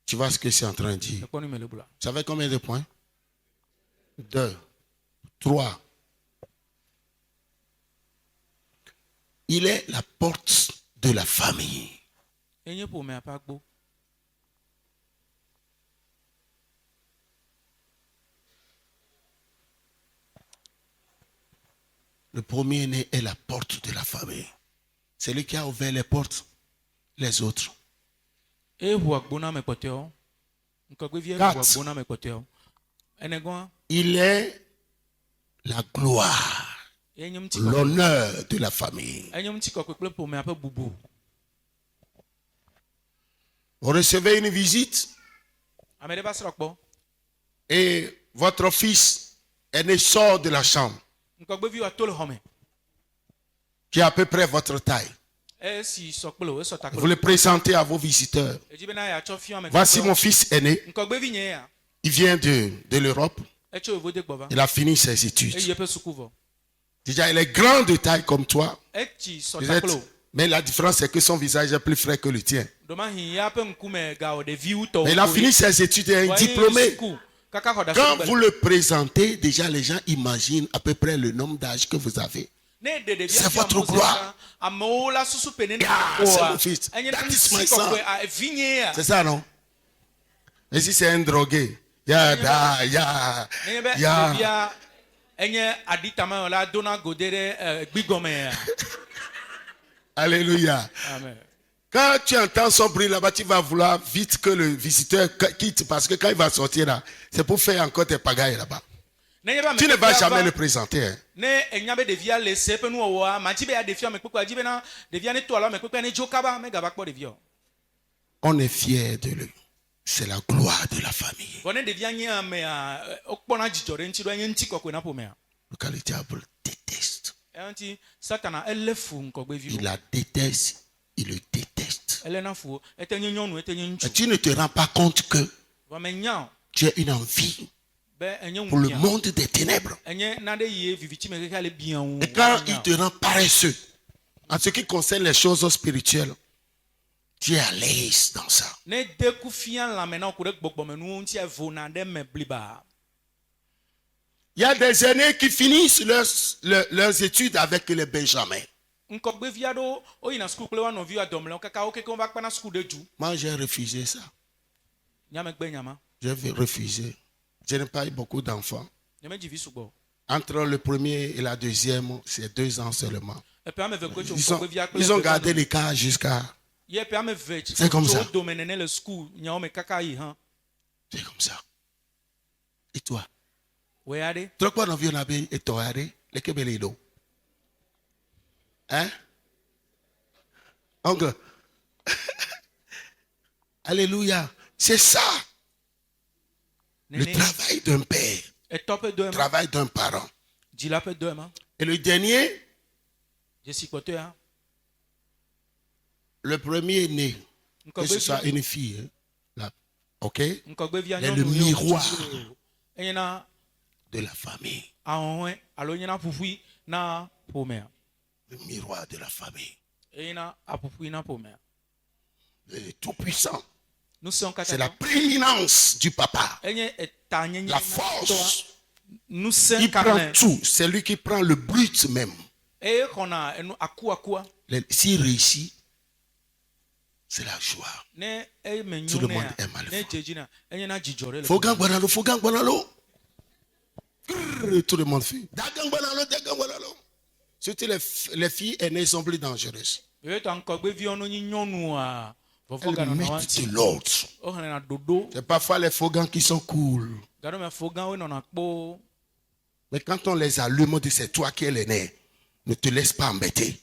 [SPEAKER 1] Tu vois ce que c'est en train de dire.
[SPEAKER 3] mekpɔ nu me le bula
[SPEAKER 1] Vous savez combien de points? 2, 3, Il est la porte de la famille.
[SPEAKER 3] enye ƒomea ƒe agbo.
[SPEAKER 1] Le premier-né est la porte de la famille. C'est lui qui a ouvert les portes, les autres.
[SPEAKER 3] Eʋu agbo na ame kpɔtɔewo. Ŋkɔgbevia ʋu
[SPEAKER 1] Quatre.
[SPEAKER 3] agbo na ame kpɔtɔewo. Enegɔa,
[SPEAKER 1] Il est la gloire,
[SPEAKER 3] enye ŋutikɔkɔe.
[SPEAKER 1] l'honneur de la famille.
[SPEAKER 3] Enye ŋutikɔkɔe kple ƒomea ƒe bubu.
[SPEAKER 1] Vous recevez une visite
[SPEAKER 3] Ame ɖe va srɔ̃ kpɔ.
[SPEAKER 1] et votre fils aîné sort de la chambre,
[SPEAKER 3] Ŋkɔgbeviwoa to le xɔ me.
[SPEAKER 1] qui est à peu près votre taille.
[SPEAKER 3] Esi sɔ kple o, esɔ ta
[SPEAKER 1] Vous
[SPEAKER 3] kple
[SPEAKER 1] le présentez à vos visiteurs.
[SPEAKER 3] o. Edzi bena yeatsɔ fiɔ ame
[SPEAKER 1] Voici
[SPEAKER 3] kpɔtɔewo.
[SPEAKER 1] mon fils aîné.
[SPEAKER 3] Ŋkɔgbevi nye ya.
[SPEAKER 1] Il vient de l'Europe.
[SPEAKER 3] Etso Yevode gbɔ va.
[SPEAKER 1] Il a fini ses
[SPEAKER 3] Eyi
[SPEAKER 1] études.
[SPEAKER 3] eƒe sukuvɔ.
[SPEAKER 1] Déjà, il est grand de taille comme toi.
[SPEAKER 3] Etsi sɔ
[SPEAKER 1] Vous
[SPEAKER 3] ta
[SPEAKER 1] êtes-
[SPEAKER 3] kple o.
[SPEAKER 1] Mais la différence, c'est que son visage est plus frais que le tien.
[SPEAKER 3] Domahi ya ƒe ŋkume gawɔ ɖeviwu tɔwo.
[SPEAKER 1] Mais il a fini ses études, il est un diplômé.
[SPEAKER 3] Kaka xɔ
[SPEAKER 1] Quand
[SPEAKER 3] ɖase
[SPEAKER 1] vous le présentez, déjà les gens imaginent à peu près le nombre d'âge que vous avez.
[SPEAKER 3] Ne ɖe ɖevia
[SPEAKER 1] C'est
[SPEAKER 3] fia
[SPEAKER 1] votre
[SPEAKER 3] Mose
[SPEAKER 1] gloire.
[SPEAKER 3] la, amewo la susu pe ne
[SPEAKER 1] Yeah, c'est mon fils.
[SPEAKER 3] enye
[SPEAKER 1] That
[SPEAKER 3] ne
[SPEAKER 1] is my
[SPEAKER 3] ŋuti
[SPEAKER 1] son.
[SPEAKER 3] kɔkɔe a vinye ya.
[SPEAKER 1] C'est ça, non? Mais si c'est un drogué, ya, da, ya,
[SPEAKER 3] Nenye be
[SPEAKER 1] ya.
[SPEAKER 3] ɖevia enye aɖitame la dona go de ɖe gbigɔme ya.
[SPEAKER 1] Alléluia.
[SPEAKER 3] Amen.
[SPEAKER 1] Quand tu entends son bruit là-bas, tu vas vouloir vite que le visiteur quitte parce que quand il va sortir là, c'est pour faire encore tes pagailles là-bas.
[SPEAKER 3] Nenye be ame
[SPEAKER 1] Tu ne vas
[SPEAKER 3] kpekpea
[SPEAKER 1] jamais
[SPEAKER 3] va-
[SPEAKER 1] le présenter. Hein.
[SPEAKER 3] Ne enya be ɖevia le se eƒe nuwɔwɔa, madzi be yaɖe fia ame kpekpea, dzi bena ɖevia ne to alo ame kpekpea ne dzo kaba megava kpɔ ɖevia o.
[SPEAKER 1] On est fiers de lui. C'est la gloire de la famille.
[SPEAKER 3] Vɔ ne ɖevia nye amea, wokpɔna dzidzɔ ɖe ŋuti ɖo enye ŋutikɔkɔe na ƒomea.
[SPEAKER 1] Quand le diable déteste,
[SPEAKER 3] Eya ŋuti Satana elé fu ŋkɔgbeviwo.
[SPEAKER 1] il la déteste, il le déteste.
[SPEAKER 3] Elena fu, ete nye nyɔnu, ete nye
[SPEAKER 1] Et
[SPEAKER 3] ŋutsu.
[SPEAKER 1] tu ne te rends pas compte que
[SPEAKER 3] Vɔ menya o,
[SPEAKER 1] tu as une envie
[SPEAKER 3] be enye
[SPEAKER 1] pour le
[SPEAKER 3] ŋunya.
[SPEAKER 1] monde des ténèbres.
[SPEAKER 3] Enye nane yi vivitsi me keke le biã ŋu.
[SPEAKER 1] Et quand il te rend paresseux, en ce qui concerne les choses spirituelles, tu es à l'aise dans ça.
[SPEAKER 3] Ne de ku fia lãme na ku ɖe gbɔgbɔmenuwo ŋuti evona ɖe me bliba.
[SPEAKER 1] Il y a des aînés qui finissent leurs études avec les Benjamins.
[SPEAKER 3] Ŋkɔgbevi aɖewo woyina suku kple wo nɔviwo adɔmlẽwo kaka wo keke wova kpana suku ɖe dzu.
[SPEAKER 1] Moi, j'ai refusé ça.
[SPEAKER 3] Nyamegbe nyama.
[SPEAKER 1] J'ai refusé. Je n'ai pas eu beaucoup d'enfants.
[SPEAKER 3] Nyemedzi vi sugbɔ.
[SPEAKER 1] Entre le premier et la deuxième, c'est 2 ans seulement.
[SPEAKER 3] Eƒe ame eve koe tso
[SPEAKER 1] Ils ont,
[SPEAKER 3] ŋkɔgbevia kple
[SPEAKER 1] ils ont
[SPEAKER 3] eve
[SPEAKER 1] gardé
[SPEAKER 3] vanɔ.
[SPEAKER 1] l'écart jusqu'à...
[SPEAKER 3] Ye eƒe ame eve
[SPEAKER 1] C'est comme ça.
[SPEAKER 3] tso dome nene le suku nyawo me kaka yi hã.
[SPEAKER 1] C'est comme ça. Et toi?
[SPEAKER 3] Wòye aɖe.
[SPEAKER 1] Trop pas d'envie, on avait et toi, allez, les Kébélidos. Hein? Oncle. Alléluia. C'est ça, le
[SPEAKER 3] Nene
[SPEAKER 1] travail d'un père,
[SPEAKER 3] etɔ ƒe dɔ
[SPEAKER 1] le
[SPEAKER 3] ema.
[SPEAKER 1] travail d'un parent.
[SPEAKER 3] Dzila ƒe dɔ ema.
[SPEAKER 1] Et le dernier,
[SPEAKER 3] Dzesi kpɔtɔea.
[SPEAKER 1] le premier né, que ce soit
[SPEAKER 3] Ŋkɔgbevia.
[SPEAKER 1] une fille, hein, là, ok,
[SPEAKER 3] Ŋkɔgbevia
[SPEAKER 1] Mais le
[SPEAKER 3] nyɔnu ye
[SPEAKER 1] miroir.
[SPEAKER 3] wòtsi- Enyena
[SPEAKER 1] de la famille,
[SPEAKER 3] ahɔhɔe alo enyena ƒuƒui na ƒomea.
[SPEAKER 1] le miroir de la famille,
[SPEAKER 3] Enyena aƒuƒui na ƒomea.
[SPEAKER 1] le tout-puissant.
[SPEAKER 3] Ŋusẽwo
[SPEAKER 1] C'est la
[SPEAKER 3] katã.
[SPEAKER 1] prééminence du papa,
[SPEAKER 3] Enye etanyenye
[SPEAKER 1] la
[SPEAKER 3] na
[SPEAKER 1] force.
[SPEAKER 3] tɔa. Ŋusẽ
[SPEAKER 1] Il prend
[SPEAKER 3] kalẽ.
[SPEAKER 1] tout, c'est lui qui prend le but même.
[SPEAKER 3] Eye xɔna enu akuakua.
[SPEAKER 1] S'il réussit, c'est la joie.
[SPEAKER 3] Ne eme
[SPEAKER 1] Tout le
[SPEAKER 3] nyo
[SPEAKER 1] monde
[SPEAKER 3] nea,
[SPEAKER 1] aime le
[SPEAKER 3] ne
[SPEAKER 1] voir.
[SPEAKER 3] dze dzi na, enyena dzidzɔ ɖe le
[SPEAKER 1] Faut gangbanalo, faut gangbanalo. Tout le monde fait. Dagangbanalo, dagangbanalo. Surtout les filles aînées sont plus dangereuses.
[SPEAKER 3] Vevetɔ ŋkɔgbeviwo no nyi nyɔnua. Vɔvɔ
[SPEAKER 1] Elles
[SPEAKER 3] ganɔ na wa
[SPEAKER 1] mettent
[SPEAKER 3] ŋuti.
[SPEAKER 1] de l'ordre.
[SPEAKER 3] Woxlẽna ɖoɖo.
[SPEAKER 1] C'est parfois les faux gants qui sont cool.
[SPEAKER 3] Gaɖo me fo gãwo nɔna kpo.
[SPEAKER 1] Mais quand on les allume, on dit c'est toi qui es l'aîné. Ne te laisse pas embêter.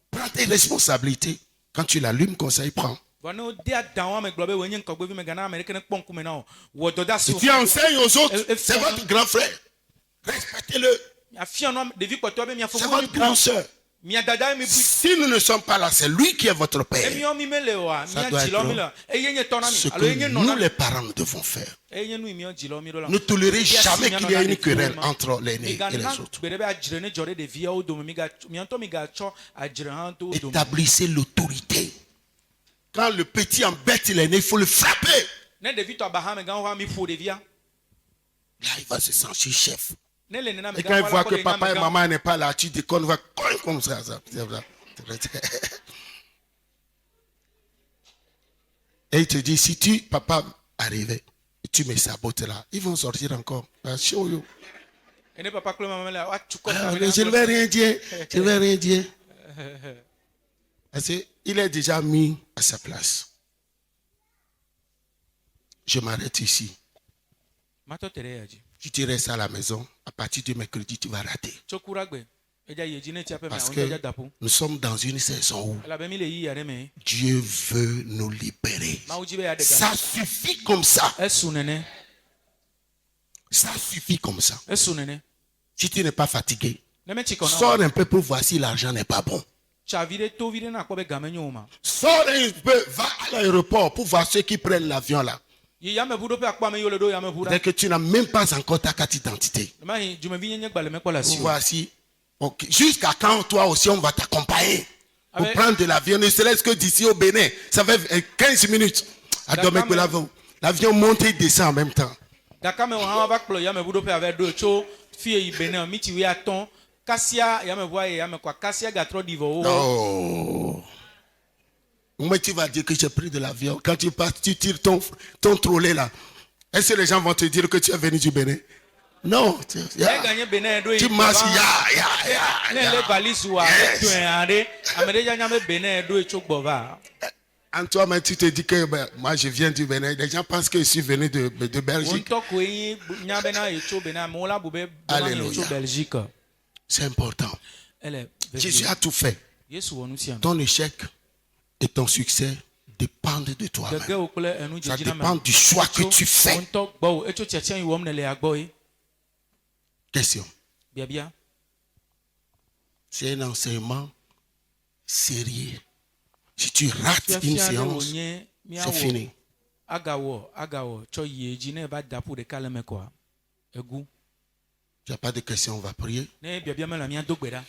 [SPEAKER 1] Prends tes responsabilités. Quand tu l'allumes comme ça, il prend.
[SPEAKER 3] Vɔ ne wode adan wa me gblɔ be wòe nye ŋkɔgbevi me gana ame ɖeke ne kpɔ ŋkume na wo. Wɔ dɔ de asi
[SPEAKER 1] Et
[SPEAKER 3] wo.
[SPEAKER 1] tu enseignes aux autres.
[SPEAKER 3] Et-
[SPEAKER 1] C'est votre grand frère. Respectez-le.
[SPEAKER 3] Miafia nɔ ɖevi kpɔtɔwo be mia
[SPEAKER 1] C'est
[SPEAKER 3] fofo
[SPEAKER 1] votre grande soeur.
[SPEAKER 3] mia dada mi bui.
[SPEAKER 1] Si nous ne sommes pas là, c'est lui qui est votre père.
[SPEAKER 3] Emiawo mi me le oa.
[SPEAKER 1] Ça
[SPEAKER 3] Mia
[SPEAKER 1] doit
[SPEAKER 3] dzilawo
[SPEAKER 1] être
[SPEAKER 3] mi le. Eye nye tɔ na mi.
[SPEAKER 1] Ce
[SPEAKER 3] Alo eye nye
[SPEAKER 1] que
[SPEAKER 3] nɔ
[SPEAKER 1] nous,
[SPEAKER 3] na mi.
[SPEAKER 1] les parents, nous devons faire.
[SPEAKER 3] Eye nye nu yi miawo dzilawo mi ɖo la.
[SPEAKER 1] Ne tolérez
[SPEAKER 3] Fia si
[SPEAKER 1] jamais
[SPEAKER 3] mia
[SPEAKER 1] qu'il
[SPEAKER 3] nɔ
[SPEAKER 1] y ait
[SPEAKER 3] na
[SPEAKER 1] une
[SPEAKER 3] ɖeviwo
[SPEAKER 1] querelle
[SPEAKER 3] ma.
[SPEAKER 1] entre l'aîné et les
[SPEAKER 3] Migana
[SPEAKER 1] autres.
[SPEAKER 3] gbe ɖe be adzre ne dzɔ ɖe ɖeviawo dome. Mia ŋutɔ migatsɔ adzre hã to wo dome.
[SPEAKER 1] Établissez l'autorité. Quand le petit embête l'aîné, il faut le frapper.
[SPEAKER 3] Ne ɖevi tɔ aba hã me gã va mi ƒo ɖevia.
[SPEAKER 1] Là, il va se sentir chef.
[SPEAKER 3] Ne le nena me
[SPEAKER 1] Et
[SPEAKER 3] gã
[SPEAKER 1] quand il
[SPEAKER 3] va
[SPEAKER 1] voit
[SPEAKER 3] la
[SPEAKER 1] que
[SPEAKER 3] kɔ ɖe
[SPEAKER 1] papa et
[SPEAKER 3] nya me gã.
[SPEAKER 1] maman n'est pas là, tu déconnes, va coin comme ça. C'est ça. Et il te dit, si papa arrivait, tu me sabotes là, ils vont sortir encore. Show you.
[SPEAKER 3] ene papa kple mama le atsu kɔ
[SPEAKER 1] Ah,
[SPEAKER 3] tɔmɛ
[SPEAKER 1] mais je ne vais rien dire. Je ne vais rien dire. Parce qu'il est déjà mis à sa place. Je m'arrête ici.
[SPEAKER 3] matɔ te ɖe ya dzi
[SPEAKER 1] Si tu restes à la maison, à partir de mercredi, tu vas rater.
[SPEAKER 3] tso ku ɖa gbe edza yi dzi ne tia ƒe me
[SPEAKER 1] Parce
[SPEAKER 3] awon
[SPEAKER 1] que
[SPEAKER 3] dza daƒo
[SPEAKER 1] nous sommes dans une saison où
[SPEAKER 3] elabe mi le yi ya ɖe me
[SPEAKER 1] Dieu veut nous libérer.
[SPEAKER 3] mawu dzi be ya ɖe
[SPEAKER 1] Ça
[SPEAKER 3] ga
[SPEAKER 1] suffit comme ça.
[SPEAKER 3] esu nene
[SPEAKER 1] Ça suffit comme ça.
[SPEAKER 3] esu nene
[SPEAKER 1] Si tu n'es pas fatigué,
[SPEAKER 3] ne me tsi kɔ na
[SPEAKER 1] sors un peu pour voir si l'argent n'est pas bon.
[SPEAKER 3] tsa vi ɖe to vi ɖe na kpɔ be game nyo o ma
[SPEAKER 1] Sors un peu, va à l'aéroport pour voir ceux qui prennent l'avion là.
[SPEAKER 3] yi yameʋuɖoƒe akpɔ ame yiwo le ɖo yameʋu ɖa
[SPEAKER 1] Dès que tu n'as même pas encore ta carte d'identité.
[SPEAKER 3] mahi dzumevi nyenye gba le me kpɔ le
[SPEAKER 1] Pour
[SPEAKER 3] asi o
[SPEAKER 1] voir si, ok, jusqu'à quand toi aussi on va t'accompagner pour
[SPEAKER 3] Avec-
[SPEAKER 1] prendre de l'avion, ne serait-ce que d'ici au Bénin. Ça fait 15 minutes. À
[SPEAKER 3] D'accord,
[SPEAKER 1] dormir que
[SPEAKER 3] mais-
[SPEAKER 1] l'avion monte et descend en même temps.
[SPEAKER 3] gake amewo hã va kplɔ yameʋuɖoƒe ave ɖo tso fie yi benin miti 10 kasia yameʋua yi yame kɔa kasia gatrɔ ɖi vɔ wo
[SPEAKER 1] Oh. Mais tu vas dire que j'ai pris de l'avion. Quand tu passes, tu tires ton trolley là. Est-ce que les gens vont te dire que tu es venu du Bénin? Non.
[SPEAKER 3] ne ganye benin ɖo yi
[SPEAKER 1] Tu marches,
[SPEAKER 3] ne le valise wa
[SPEAKER 1] Yes.
[SPEAKER 3] tɔe aɖe ame ɖe dza nya be benin ɖo yi tso gbɔ va
[SPEAKER 1] En toi-même, tu te dis que ben, moi je viens du Bénin. Les gens pensent que je suis venu de
[SPEAKER 3] wo
[SPEAKER 1] Belgique.
[SPEAKER 3] ŋutɔ koe nyi nya bena yi tso benin amewo la bu be bema yi tso
[SPEAKER 1] Alléluia.
[SPEAKER 3] belgique
[SPEAKER 1] C'est important.
[SPEAKER 3] ele
[SPEAKER 1] Jésus a tout fait.
[SPEAKER 3] yesu wɔ nu sia nu
[SPEAKER 1] Ton échec et ton succès dépendent de toi-même.
[SPEAKER 3] gege wo kple enu
[SPEAKER 1] Ça
[SPEAKER 3] dzedzina
[SPEAKER 1] dépend du choix que tu fais.
[SPEAKER 3] wo ŋutɔ gbɔ wo etso tiatia yi wɔm ne le ya gbɔ ye
[SPEAKER 1] Question.
[SPEAKER 3] biabia
[SPEAKER 1] C'est un enseignement sérieux. Si tu rates une
[SPEAKER 3] fiafia ɖe
[SPEAKER 1] séance,
[SPEAKER 3] wònye
[SPEAKER 1] c'est fini.
[SPEAKER 3] agawɔ tsɔ yi dzi ne eva da ƒo ɖeka le me kɔa egu
[SPEAKER 1] Tu n'as pas de questions, on va prier.
[SPEAKER 3] ne biabia mele mia do gbe ɖa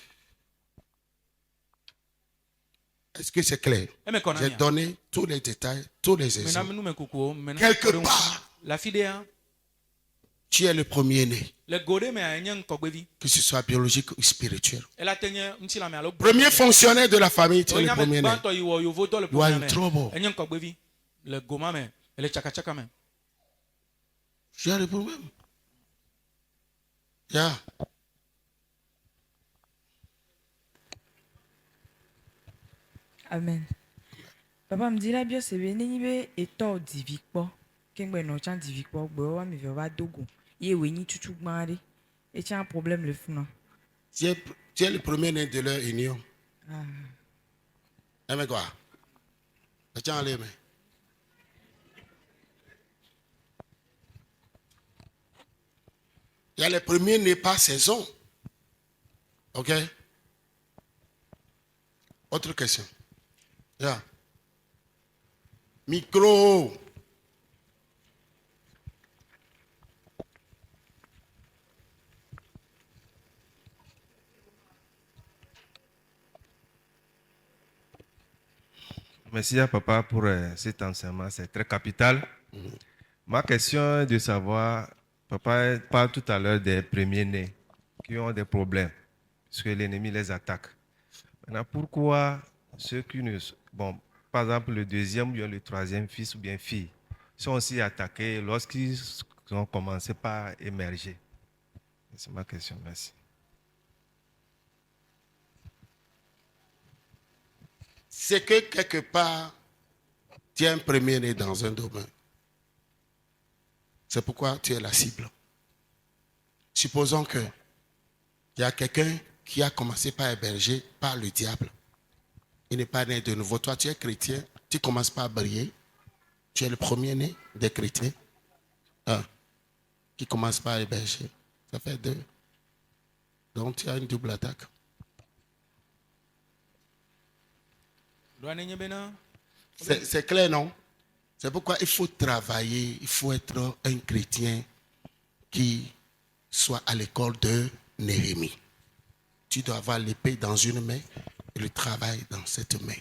[SPEAKER 1] Est-ce que c'est clair?
[SPEAKER 3] eme kɔ na
[SPEAKER 1] J'ai
[SPEAKER 3] mia
[SPEAKER 1] donné tous les détails, tous les
[SPEAKER 3] mena
[SPEAKER 1] exemples.
[SPEAKER 3] nu me kukuwo mena
[SPEAKER 1] Quelque
[SPEAKER 3] ɖewo.
[SPEAKER 1] part.
[SPEAKER 3] le afi ɖea
[SPEAKER 1] Tu es le premier-né,
[SPEAKER 3] le go ɖe mea enye ŋkɔgbevi
[SPEAKER 1] que ce soit biologique ou spirituel.
[SPEAKER 3] ela te nye ŋutilame alo
[SPEAKER 1] Premier fonctionnaire de la famille, tu es le
[SPEAKER 3] Onyame
[SPEAKER 1] premier-né.
[SPEAKER 3] gbãtɔ yi wɔ yovo dɔ le
[SPEAKER 1] You are
[SPEAKER 3] ƒome
[SPEAKER 1] in
[SPEAKER 3] me
[SPEAKER 1] trouble.
[SPEAKER 3] enye ŋkɔgbevi le goma me ele tsakatsaka me
[SPEAKER 1] Tu as le problème. Yeah.
[SPEAKER 4] Amen. Papa me dit là bien c'est bien ni be eto divi kpɔ kengbe no chan divi kpɔ gbe wa mi ve va dogo ye we ni tutu gban re e chan problème le funa.
[SPEAKER 1] Tu es le premier-né de leur union. Amen quoi? Tu as les mains. Il y a les premiers-nés par saison. OK? Autre question. Yeah. Micro.
[SPEAKER 5] Merci à papa pour cet enseignement, c'est très capital. Ma question est de savoir, papa parle tout à l'heure des premiers-nés qui ont des problèmes, parce que l'ennemi les attaque. Maintenant, pourquoi ceux qui ne... Bon, par exemple, le deuxième ou bien le troisième fils ou bien fille sont aussi attaqués lorsqu'ils ont commencé par émerger? C'est ma question, merci.
[SPEAKER 1] C'est que quelque part, tu es un premier-né dans un domaine. C'est pourquoi tu es la cible. Supposons que il y a quelqu'un qui a commencé par héberger par le diable. Il n'est pas né de nouveau. Toi, tu es chrétien, tu commences par briller. Tu es le premier-né des chrétiens. Un, qui commence par héberger. Ça fait deux. Donc, tu as une double attaque.
[SPEAKER 3] ɖoa nenye bena
[SPEAKER 1] C'est clair, non? C'est pourquoi il faut travailler, il faut être un chrétien qui soit à l'école de Néhémie. Tu dois avoir l'épée dans une main et le travail dans cette main.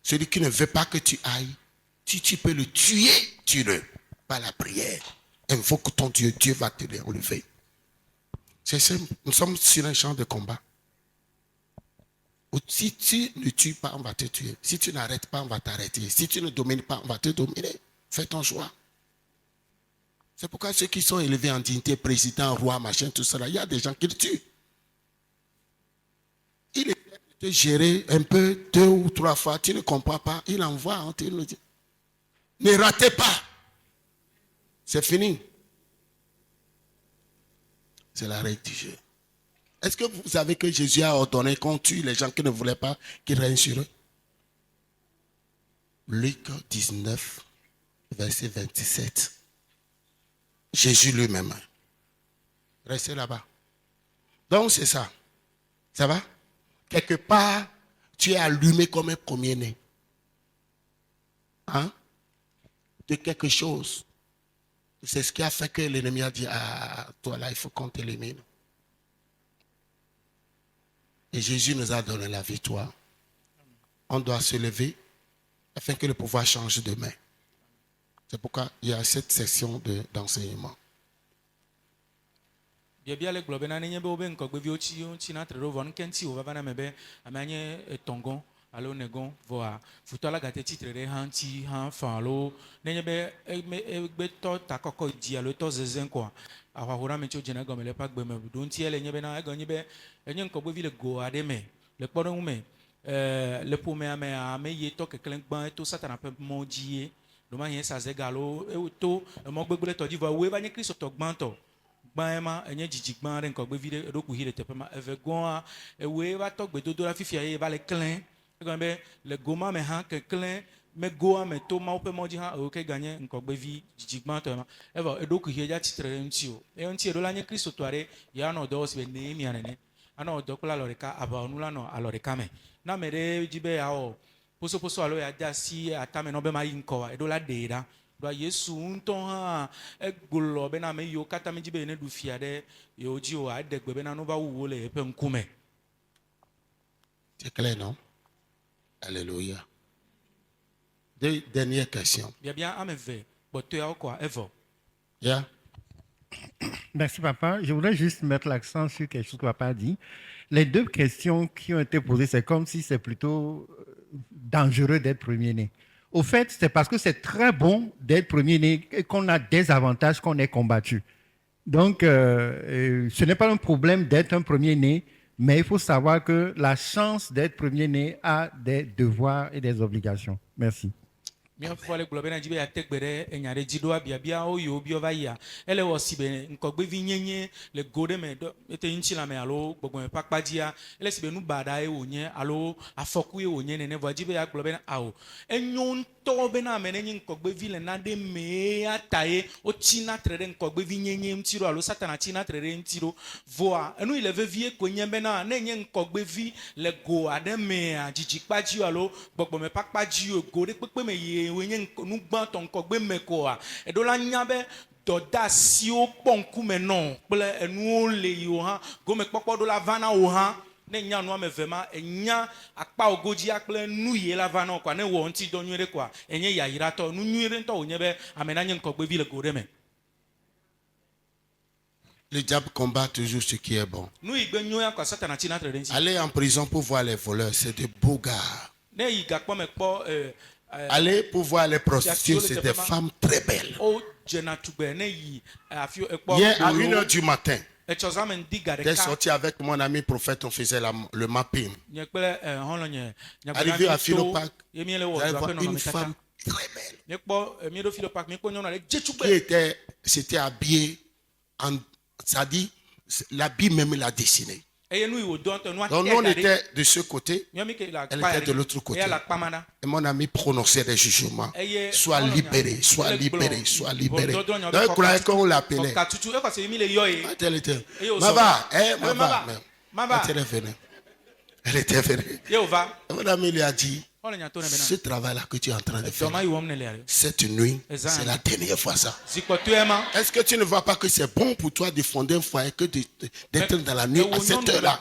[SPEAKER 1] Celui qui ne veut pas que tu ailles, tu peux le tuer, tue-le par la prière. Invoque ton Dieu, Dieu va te l'enlever. C'est simple. Nous sommes sur un champ de combat Si tu ne tues pas, on va te tuer. Si tu n'arrêtes pas, on va t'arrêter. Si tu ne domines pas, on va te dominer. Fais ton choix. C'est pourquoi ceux qui sont élevés en dignité, président, roi, machin, tout ça, il y a des gens qui le tuent. Il est de gérer un peu 2 ou 3 fois, tu ne comprends pas, il envoie, on te le dit. Ne ratez pas. C'est fini. C'est la règle du jeu. Est-ce que vous savez que Jésus a ordonné qu'on tue les gens qui ne voulaient pas qu'il règne sur eux? Luc 19, verset 27. Jésus lui-même. Restez là-bas. Donc c'est ça. Ça va? Quelque part, tu es allumé comme un premier-né. Hein? De quelque chose. C'est ce qui a fait que l'ennemi a dit, ah, toi là, il faut qu'on t'élimine. Et Jésus nous a donné la victoire. On doit se lever afin que le pouvoir change de main. C'est pourquoi il y a cette session d'enseignement.
[SPEAKER 3] Bia le globe na nenye be obe nkogbe vi ochi na tre rovon kenti o baba na mebe amanye etongon alo negon voa futola gate titre hanti han fan lo nenye be egbe to takoko di alo to zezen kwa ahwahura me chojena gomele pa gbe me don ti ele nyebe na egonye be enye nkogbe vi le go ade me le kpodon me le pome ame ye to keklen gban to satana pe modie do ma yen sa zegalo to mo gbegbe to di vo we ba nye Kristo to gban to Bama, enye jijigban re nkogbe vide roku hire tepema evegoa ewe va togbe dodo la fifia ye va le klein egambe le goma me han ke klein me goa me to ma ope moji ha o ke ganye nkogbe vi jijigban to ma eva edoku hie ja titre nti o e nti edo la nye Kristo to are ya no do se ne mi anene ana do kula loreka aba onula no aloreka me na mere jibe ya o poso alo ya ja si atame no be ma yinko edo la deira do Yesu unton ha egbolo be na me yo kata me jibe ne du fia de yo ji o adegbe be na no ba wuwo le pe nkume.
[SPEAKER 1] C'est clair, non? Alléluia. Deux dernières questions.
[SPEAKER 3] Bien ameve boto ya ko evo.
[SPEAKER 1] Yeah.
[SPEAKER 6] Merci, papa. Je voudrais juste mettre l'accent sur quelque chose que papa a dit. Les 2 questions qui ont été posées, c'est comme si c'est plutôt dangereux d'être premier-né. Au fait, c'est parce que c'est très bon d'être premier-né et qu'on a des avantages qu'on est combattu. Donc, ce n'est pas un problème d'être un premier-né, mais il faut savoir que la chance d'être premier-né a des devoirs et des obligations. Merci.
[SPEAKER 3] Mi afọ le globe na jibe ya tegbere enyare jido abia bia o yo bi ova ya ele wo sibe nkogbe vi nyenye le gode me do ete nchi la me alo gbogbo me pakpadia ele sibe nu bada e wonye alo afoku e wonye ne vo jibe ya globe na awo enyon to be na me ne nkogbe vi le na de me ataye o china trere nkogbe vi nyenye mtiro alo satana china trere ntiro voa enu ile ve vie kwenye be na nye nkogbe vi le go ade me ajijikpaji alo gbogbo me pakpaji o gode pepe me ye wenye nugban ton kogbe mekoa edola nyabe doda si o ponku me non ple enu le yo ha go me popo do la vana o ha ne nya no amevema enya akpa ogoji akple nu ye la vana kwa ne wo nti do nwere kwa enye ya yira to nu nwere nto onyebe amena nye nkogbe vi le gore me.
[SPEAKER 1] Le diable combat toujours ce qui est bon.
[SPEAKER 3] Nu igbe nyoya kwa satana china trere nti.
[SPEAKER 1] Aller en prison pour voir les voleurs, c'est de beaux gars.
[SPEAKER 3] Ne yiga kwa me kpo
[SPEAKER 1] Aller pour voir les prostituées, c'est des femmes très belles. Hier, à 1h du matin, j'étais sorti avec mon ami prophète, on faisait le mapping. Arrivé à Philopac, j'allais voir une femme très belle. C'était habillée, ça dit, l'habit même l'a dessiné. Donc nous on était de ce côté, elle était de l'autre côté. Et mon ami prononçait des jugements. Sois libéré, sois libéré, sois libéré. Donc il croyait qu'on l'appelait. Mava, elle était venue. Mon ami lui a dit, ce travail-là que tu es en train de faire, cette nuit, c'est la dernière fois ça. Est-ce que tu ne vois pas que c'est bon pour toi de fonder un foyer que d'être dans la nuit à cette heure-là?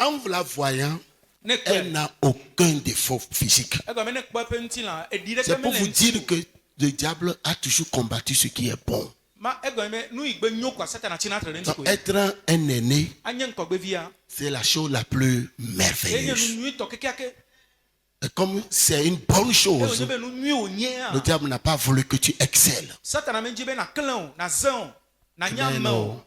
[SPEAKER 1] En vous la voyant, elle n'a aucun défaut physique. C'est pour vous dire que le diable a toujours combattu ce qui est bon.
[SPEAKER 3] ma egɔme be nu yi gbe nyo kwa satana tsi na tre ɖe ŋuti
[SPEAKER 1] Donc,
[SPEAKER 3] koe.
[SPEAKER 1] être un aîné,
[SPEAKER 3] Anye ŋkɔgbevia.
[SPEAKER 1] c'est la chose la plus
[SPEAKER 3] Enye nu
[SPEAKER 1] merveilleuse.
[SPEAKER 3] nyuitɔ kekeake.
[SPEAKER 1] Et comme c'est une bonne
[SPEAKER 3] Eye
[SPEAKER 1] chose,
[SPEAKER 3] wònye be nu nyui wònyea.
[SPEAKER 1] le diable n'a pas voulu que tu excelles.
[SPEAKER 3] Satana medzi be na klẽ o, na zẽ o, na nye
[SPEAKER 1] Mais
[SPEAKER 3] ame
[SPEAKER 1] non.
[SPEAKER 3] o.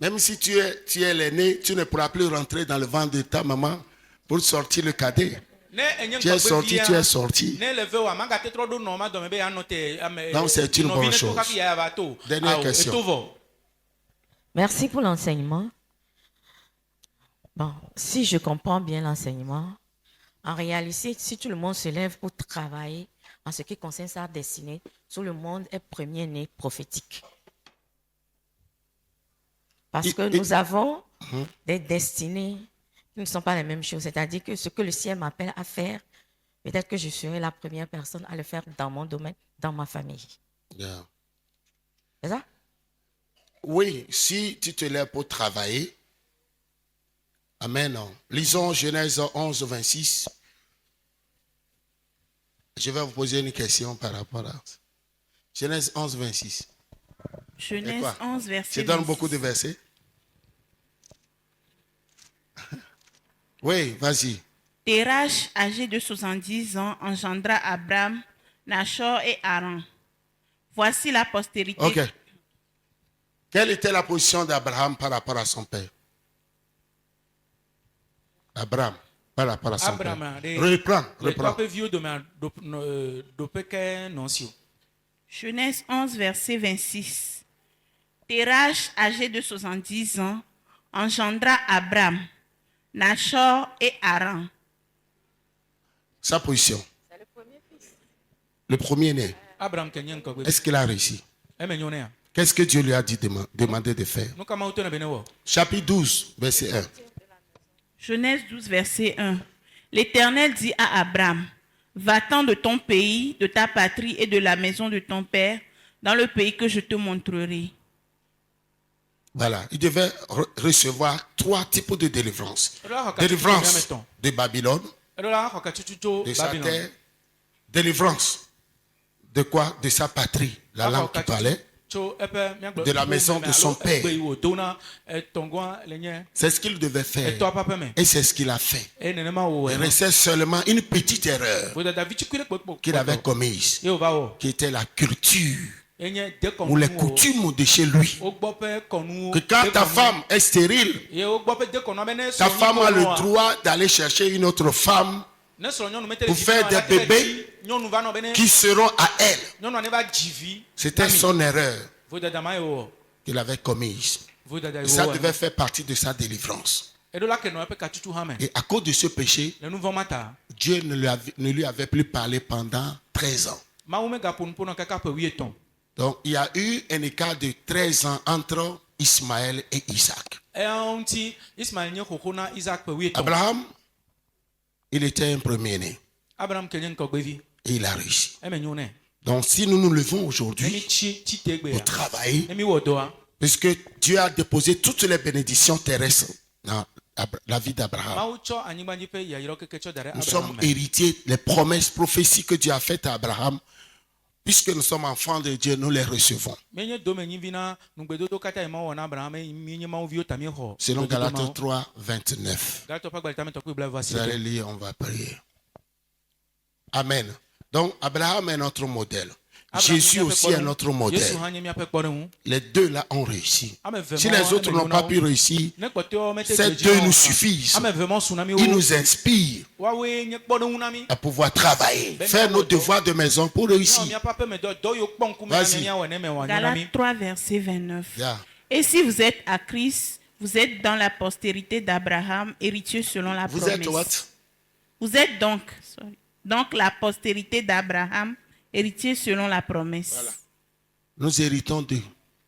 [SPEAKER 1] Même si tu es l'aîné, tu ne pourras plus rentrer dans le ventre de ta maman pour sortir le cadet.
[SPEAKER 3] Ne enye
[SPEAKER 1] Tu es sorti,
[SPEAKER 3] ŋkɔgbevia.
[SPEAKER 1] tu es sorti.
[SPEAKER 3] Ne le ve o, amagate trɔ ɖo nɔ ma dɔme be yanɔ te ame.
[SPEAKER 1] Donc, c'est une
[SPEAKER 3] nɔvi
[SPEAKER 1] bonne
[SPEAKER 3] ne to
[SPEAKER 1] chose.
[SPEAKER 3] hafi ya va to.
[SPEAKER 1] Dernière
[SPEAKER 3] Awo,
[SPEAKER 1] question.
[SPEAKER 3] eto vɔ.
[SPEAKER 7] Merci pour l'enseignement. Bon, si je comprends bien l'enseignement, en réalité, si tout le monde se lève pour travailler en ce qui concerne sa destinée, tout le monde est premier-né prophétique. Parce que nous avons des destinées qui ne sont pas les mêmes choses. C'est-à-dire que ce que le ciel m'appelle à faire, peut-être que je serai la première personne à le faire dans mon domaine, dans ma famille.
[SPEAKER 1] Yeah.
[SPEAKER 7] C'est ça?
[SPEAKER 1] Oui, si tu te lèves pour travailler, amen. Lisons Genèse 11, 26. Je vais vous poser une question par rapport à ça. Genèse 11, 26.
[SPEAKER 2] Genèse
[SPEAKER 1] quoi?
[SPEAKER 2] 11,
[SPEAKER 1] Je
[SPEAKER 2] verset
[SPEAKER 1] donne
[SPEAKER 2] 26.
[SPEAKER 1] beaucoup de versets. Oui, vas-y.
[SPEAKER 2] Terach, âgé de 70 ans, engendra Abraham, Nachor et Haran. Voici la postérité.
[SPEAKER 1] Ok. Quelle était la position d'Abraham par rapport à son père? Abraham, par rapport à son
[SPEAKER 3] Abraham,
[SPEAKER 1] père. Reprends,
[SPEAKER 3] Le
[SPEAKER 1] reprends.
[SPEAKER 3] tope vieux de ma dopeke nonsio.
[SPEAKER 2] Genèse 11, verset 26. Terach, âgé de 70 ans, engendra Abraham, Nachor et Haran.
[SPEAKER 1] Sa position. Le premier-né.
[SPEAKER 3] Abraham kenye ŋkɔgbe.
[SPEAKER 1] Est-ce qu'il a réussi?
[SPEAKER 3] Eme nyo ne ya.
[SPEAKER 1] Qu'est-ce que Dieu lui a dit demander de faire?
[SPEAKER 3] Nu ka Mawu to ne be ne wɔ.
[SPEAKER 1] Chapitre 12, verset 1.
[SPEAKER 2] Genèse 12, verset 1. L'Éternel dit à Abraham, va-t'en de ton pays, de ta patrie et de la maison de ton père, dans le pays que je te montrerai.
[SPEAKER 1] Voilà. Il devait recevoir 3 types de délivrance.
[SPEAKER 3] Eɖo la xɔ
[SPEAKER 1] Délivrance
[SPEAKER 3] katsutsu me
[SPEAKER 1] de Babylone,
[SPEAKER 3] Eɖo la xɔ katsutsu tso
[SPEAKER 1] de sa
[SPEAKER 3] Babylone.
[SPEAKER 1] terre. Délivrance de quoi? De sa patrie, la
[SPEAKER 3] Axɔ
[SPEAKER 1] langue qu'il
[SPEAKER 3] katsutsu
[SPEAKER 1] parlait.
[SPEAKER 3] tso eƒe miagblɔ
[SPEAKER 1] De la
[SPEAKER 3] ƒome
[SPEAKER 1] maison
[SPEAKER 3] me
[SPEAKER 1] de
[SPEAKER 3] alo
[SPEAKER 1] son père.
[SPEAKER 3] egbe yi wòdo na etɔngɔa le nye
[SPEAKER 1] C'est ce qu'il devait faire.
[SPEAKER 3] etɔa ƒe aƒe me.
[SPEAKER 1] Et c'est ce qu'il a fait.
[SPEAKER 3] Eye nenema wòwɔe
[SPEAKER 1] Il
[SPEAKER 3] ma.
[SPEAKER 1] restait seulement une petite erreur
[SPEAKER 3] Vodada vitsikui ɖe kpekpe
[SPEAKER 1] qu'il avait
[SPEAKER 3] kpɔtɔ.
[SPEAKER 1] commise,
[SPEAKER 3] Ye wòva wɔ.
[SPEAKER 1] qui était la culture
[SPEAKER 3] Enye
[SPEAKER 1] ou les
[SPEAKER 3] dekɔnuwo.
[SPEAKER 1] coutumes de chez lui.
[SPEAKER 3] Wogbɔ ƒe kɔnuwo.
[SPEAKER 1] Que quand ta
[SPEAKER 3] dekɔnuwo.
[SPEAKER 1] femme est stérile,
[SPEAKER 3] Ye wogbɔ ƒe dekɔnua be ne
[SPEAKER 1] ta
[SPEAKER 3] srɔ̃nyi
[SPEAKER 1] femme a le
[SPEAKER 3] kɔnɔa,
[SPEAKER 1] droit d'aller chercher une autre femme
[SPEAKER 3] ne srɔ̃nyɔnu mete
[SPEAKER 1] pour
[SPEAKER 3] le dzi
[SPEAKER 1] faire
[SPEAKER 3] na
[SPEAKER 1] des
[SPEAKER 3] la tele
[SPEAKER 1] bébés
[SPEAKER 3] dzi, nyɔnu va nɔ be ne
[SPEAKER 1] qui seront à elle.
[SPEAKER 3] nyɔnua ne va dzi vi.
[SPEAKER 1] C'était
[SPEAKER 3] na mi.
[SPEAKER 1] son erreur
[SPEAKER 3] Vodada ma ye wɔ.
[SPEAKER 1] qu'il avait commise.
[SPEAKER 3] Vodada ye
[SPEAKER 1] Ça
[SPEAKER 3] wɔ.
[SPEAKER 1] devait faire partie de sa délivrance.
[SPEAKER 3] Eɖo la ke nɔ eƒe katsutsu hã me.
[SPEAKER 1] Et à cause de ce péché,
[SPEAKER 3] Le nu vɔ̃ ma ta.
[SPEAKER 1] Dieu ne lui avait plus parlé pendant 13 ans.
[SPEAKER 3] Mawu megaƒo nu ƒo na kaka ƒe 8.
[SPEAKER 1] Donc il y a eu un écart de 13 ans entre Ismaël et Isaac.
[SPEAKER 3] Eyawo ŋuti Ismael nye xoxo na Isaac ƒe 8.
[SPEAKER 1] Abraham, il était un premier-né
[SPEAKER 3] Abraham ke nye ŋkɔgbevi.
[SPEAKER 1] et il a réussi.
[SPEAKER 3] Eme nyo nɛ.
[SPEAKER 1] Donc si nous nous levons
[SPEAKER 3] Ne mi
[SPEAKER 1] aujourd'hui
[SPEAKER 3] tsi te gbe
[SPEAKER 1] pour
[SPEAKER 3] ya.
[SPEAKER 1] travailler,
[SPEAKER 3] Ne mi wɔ dɔa.
[SPEAKER 1] puisque Dieu a déposé toutes les bénédictions terrestres dans la vie d'Abraham.
[SPEAKER 3] Mawu tsɔ anyigbadzi ƒe yayrawo keke tsɔ da ɖe
[SPEAKER 1] Nous
[SPEAKER 3] Abraham
[SPEAKER 1] sommes
[SPEAKER 3] me.
[SPEAKER 1] héritiers, les promesses, prophéties que Dieu a faites à Abraham, puisque nous sommes enfants de Dieu, nous les recevons.
[SPEAKER 3] Míenye domenyivi na nugbedodo katã yi Mawu wɔ na Abraham eye míenye Mawuviwo ta míexɔ.
[SPEAKER 1] Selon
[SPEAKER 3] gbedodo
[SPEAKER 1] Galates
[SPEAKER 3] mawo.
[SPEAKER 1] 3, 29.
[SPEAKER 3] Galatɔ ƒe agbalẽ tame tɔ kple blaeve
[SPEAKER 1] Vous allez
[SPEAKER 3] asieke.
[SPEAKER 1] lire, on va prier. Amen. Donc, Abraham est notre modèle.
[SPEAKER 3] Abraham
[SPEAKER 1] Jésus
[SPEAKER 3] nye míaƒe
[SPEAKER 1] aussi est
[SPEAKER 3] kpɔɖeŋu.
[SPEAKER 1] notre modèle.
[SPEAKER 3] Yesu hã nye míaƒe kpɔɖeŋu.
[SPEAKER 1] Les deux là ont réussi.
[SPEAKER 3] Ame eve
[SPEAKER 1] Si
[SPEAKER 3] mawo,
[SPEAKER 1] les autres
[SPEAKER 3] eme
[SPEAKER 1] n'ont pas
[SPEAKER 3] nyo na
[SPEAKER 1] pu
[SPEAKER 3] wo.
[SPEAKER 1] réussir,
[SPEAKER 3] Ne kpɔtɔewo mete
[SPEAKER 1] ces
[SPEAKER 3] dze dzi
[SPEAKER 1] deux
[SPEAKER 3] na wo
[SPEAKER 1] nous
[SPEAKER 3] hã.
[SPEAKER 1] suffisent.
[SPEAKER 3] Ame eve mawo su na mí
[SPEAKER 1] Ils
[SPEAKER 3] wo.
[SPEAKER 1] nous inspirent
[SPEAKER 3] Woawoe nye kpɔɖeŋu na mí.
[SPEAKER 1] à pouvoir travailler, faire nos devoirs de maison pour
[SPEAKER 3] Míawo
[SPEAKER 1] réussir.
[SPEAKER 3] míaƒe aƒe me dɔ yiwo kpɔ ŋkume na
[SPEAKER 1] Vas-y.
[SPEAKER 3] míawɔ ne me wòanyo na mí.
[SPEAKER 2] Galates 3, verset 29.
[SPEAKER 1] Yeah.
[SPEAKER 2] Et si vous êtes à Christ, vous êtes dans la postérité d'Abraham, héritier selon la
[SPEAKER 1] Vous
[SPEAKER 2] promesse.
[SPEAKER 1] êtes what?
[SPEAKER 2] Vous êtes donc la postérité d'Abraham, héritier selon la promesse.
[SPEAKER 1] Voilà. Nous héritons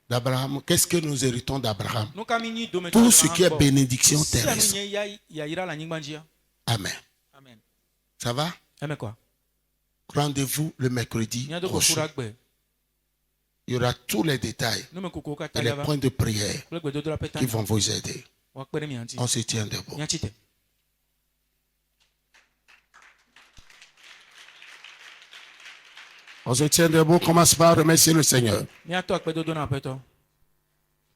[SPEAKER 1] d'Abraham. Qu'est-ce que nous héritons d'Abraham?
[SPEAKER 3] Nu ka mí nyi dometɔ
[SPEAKER 1] Tout ce
[SPEAKER 3] Abraham
[SPEAKER 1] qui est
[SPEAKER 3] gbɔ.
[SPEAKER 1] bénédiction
[SPEAKER 3] Sia nu
[SPEAKER 1] terrestre.
[SPEAKER 3] nye yayra le anyigba dzia.
[SPEAKER 1] Amen.
[SPEAKER 3] Amen.
[SPEAKER 1] Ça va?
[SPEAKER 3] Eme kɔa.
[SPEAKER 1] Rendez-vous le mercredi
[SPEAKER 3] Mía do ƒoƒu
[SPEAKER 1] prochain.
[SPEAKER 3] ɖe agbe.
[SPEAKER 1] Il y aura tous les détails
[SPEAKER 3] Numekukuwo
[SPEAKER 1] et
[SPEAKER 3] katã
[SPEAKER 1] les
[SPEAKER 3] yava.
[SPEAKER 1] points de prière
[SPEAKER 3] Kple gbedodo la ƒe
[SPEAKER 1] qui
[SPEAKER 3] tanya.
[SPEAKER 1] vont vous aider.
[SPEAKER 3] Woakpe ɖe mía ŋuti.
[SPEAKER 1] On se tient debout.
[SPEAKER 3] Mía tsi te.
[SPEAKER 1] On se tient debout, commence par remercier le Seigneur.
[SPEAKER 3] míatɔ akpɛdodo na aƒetɔ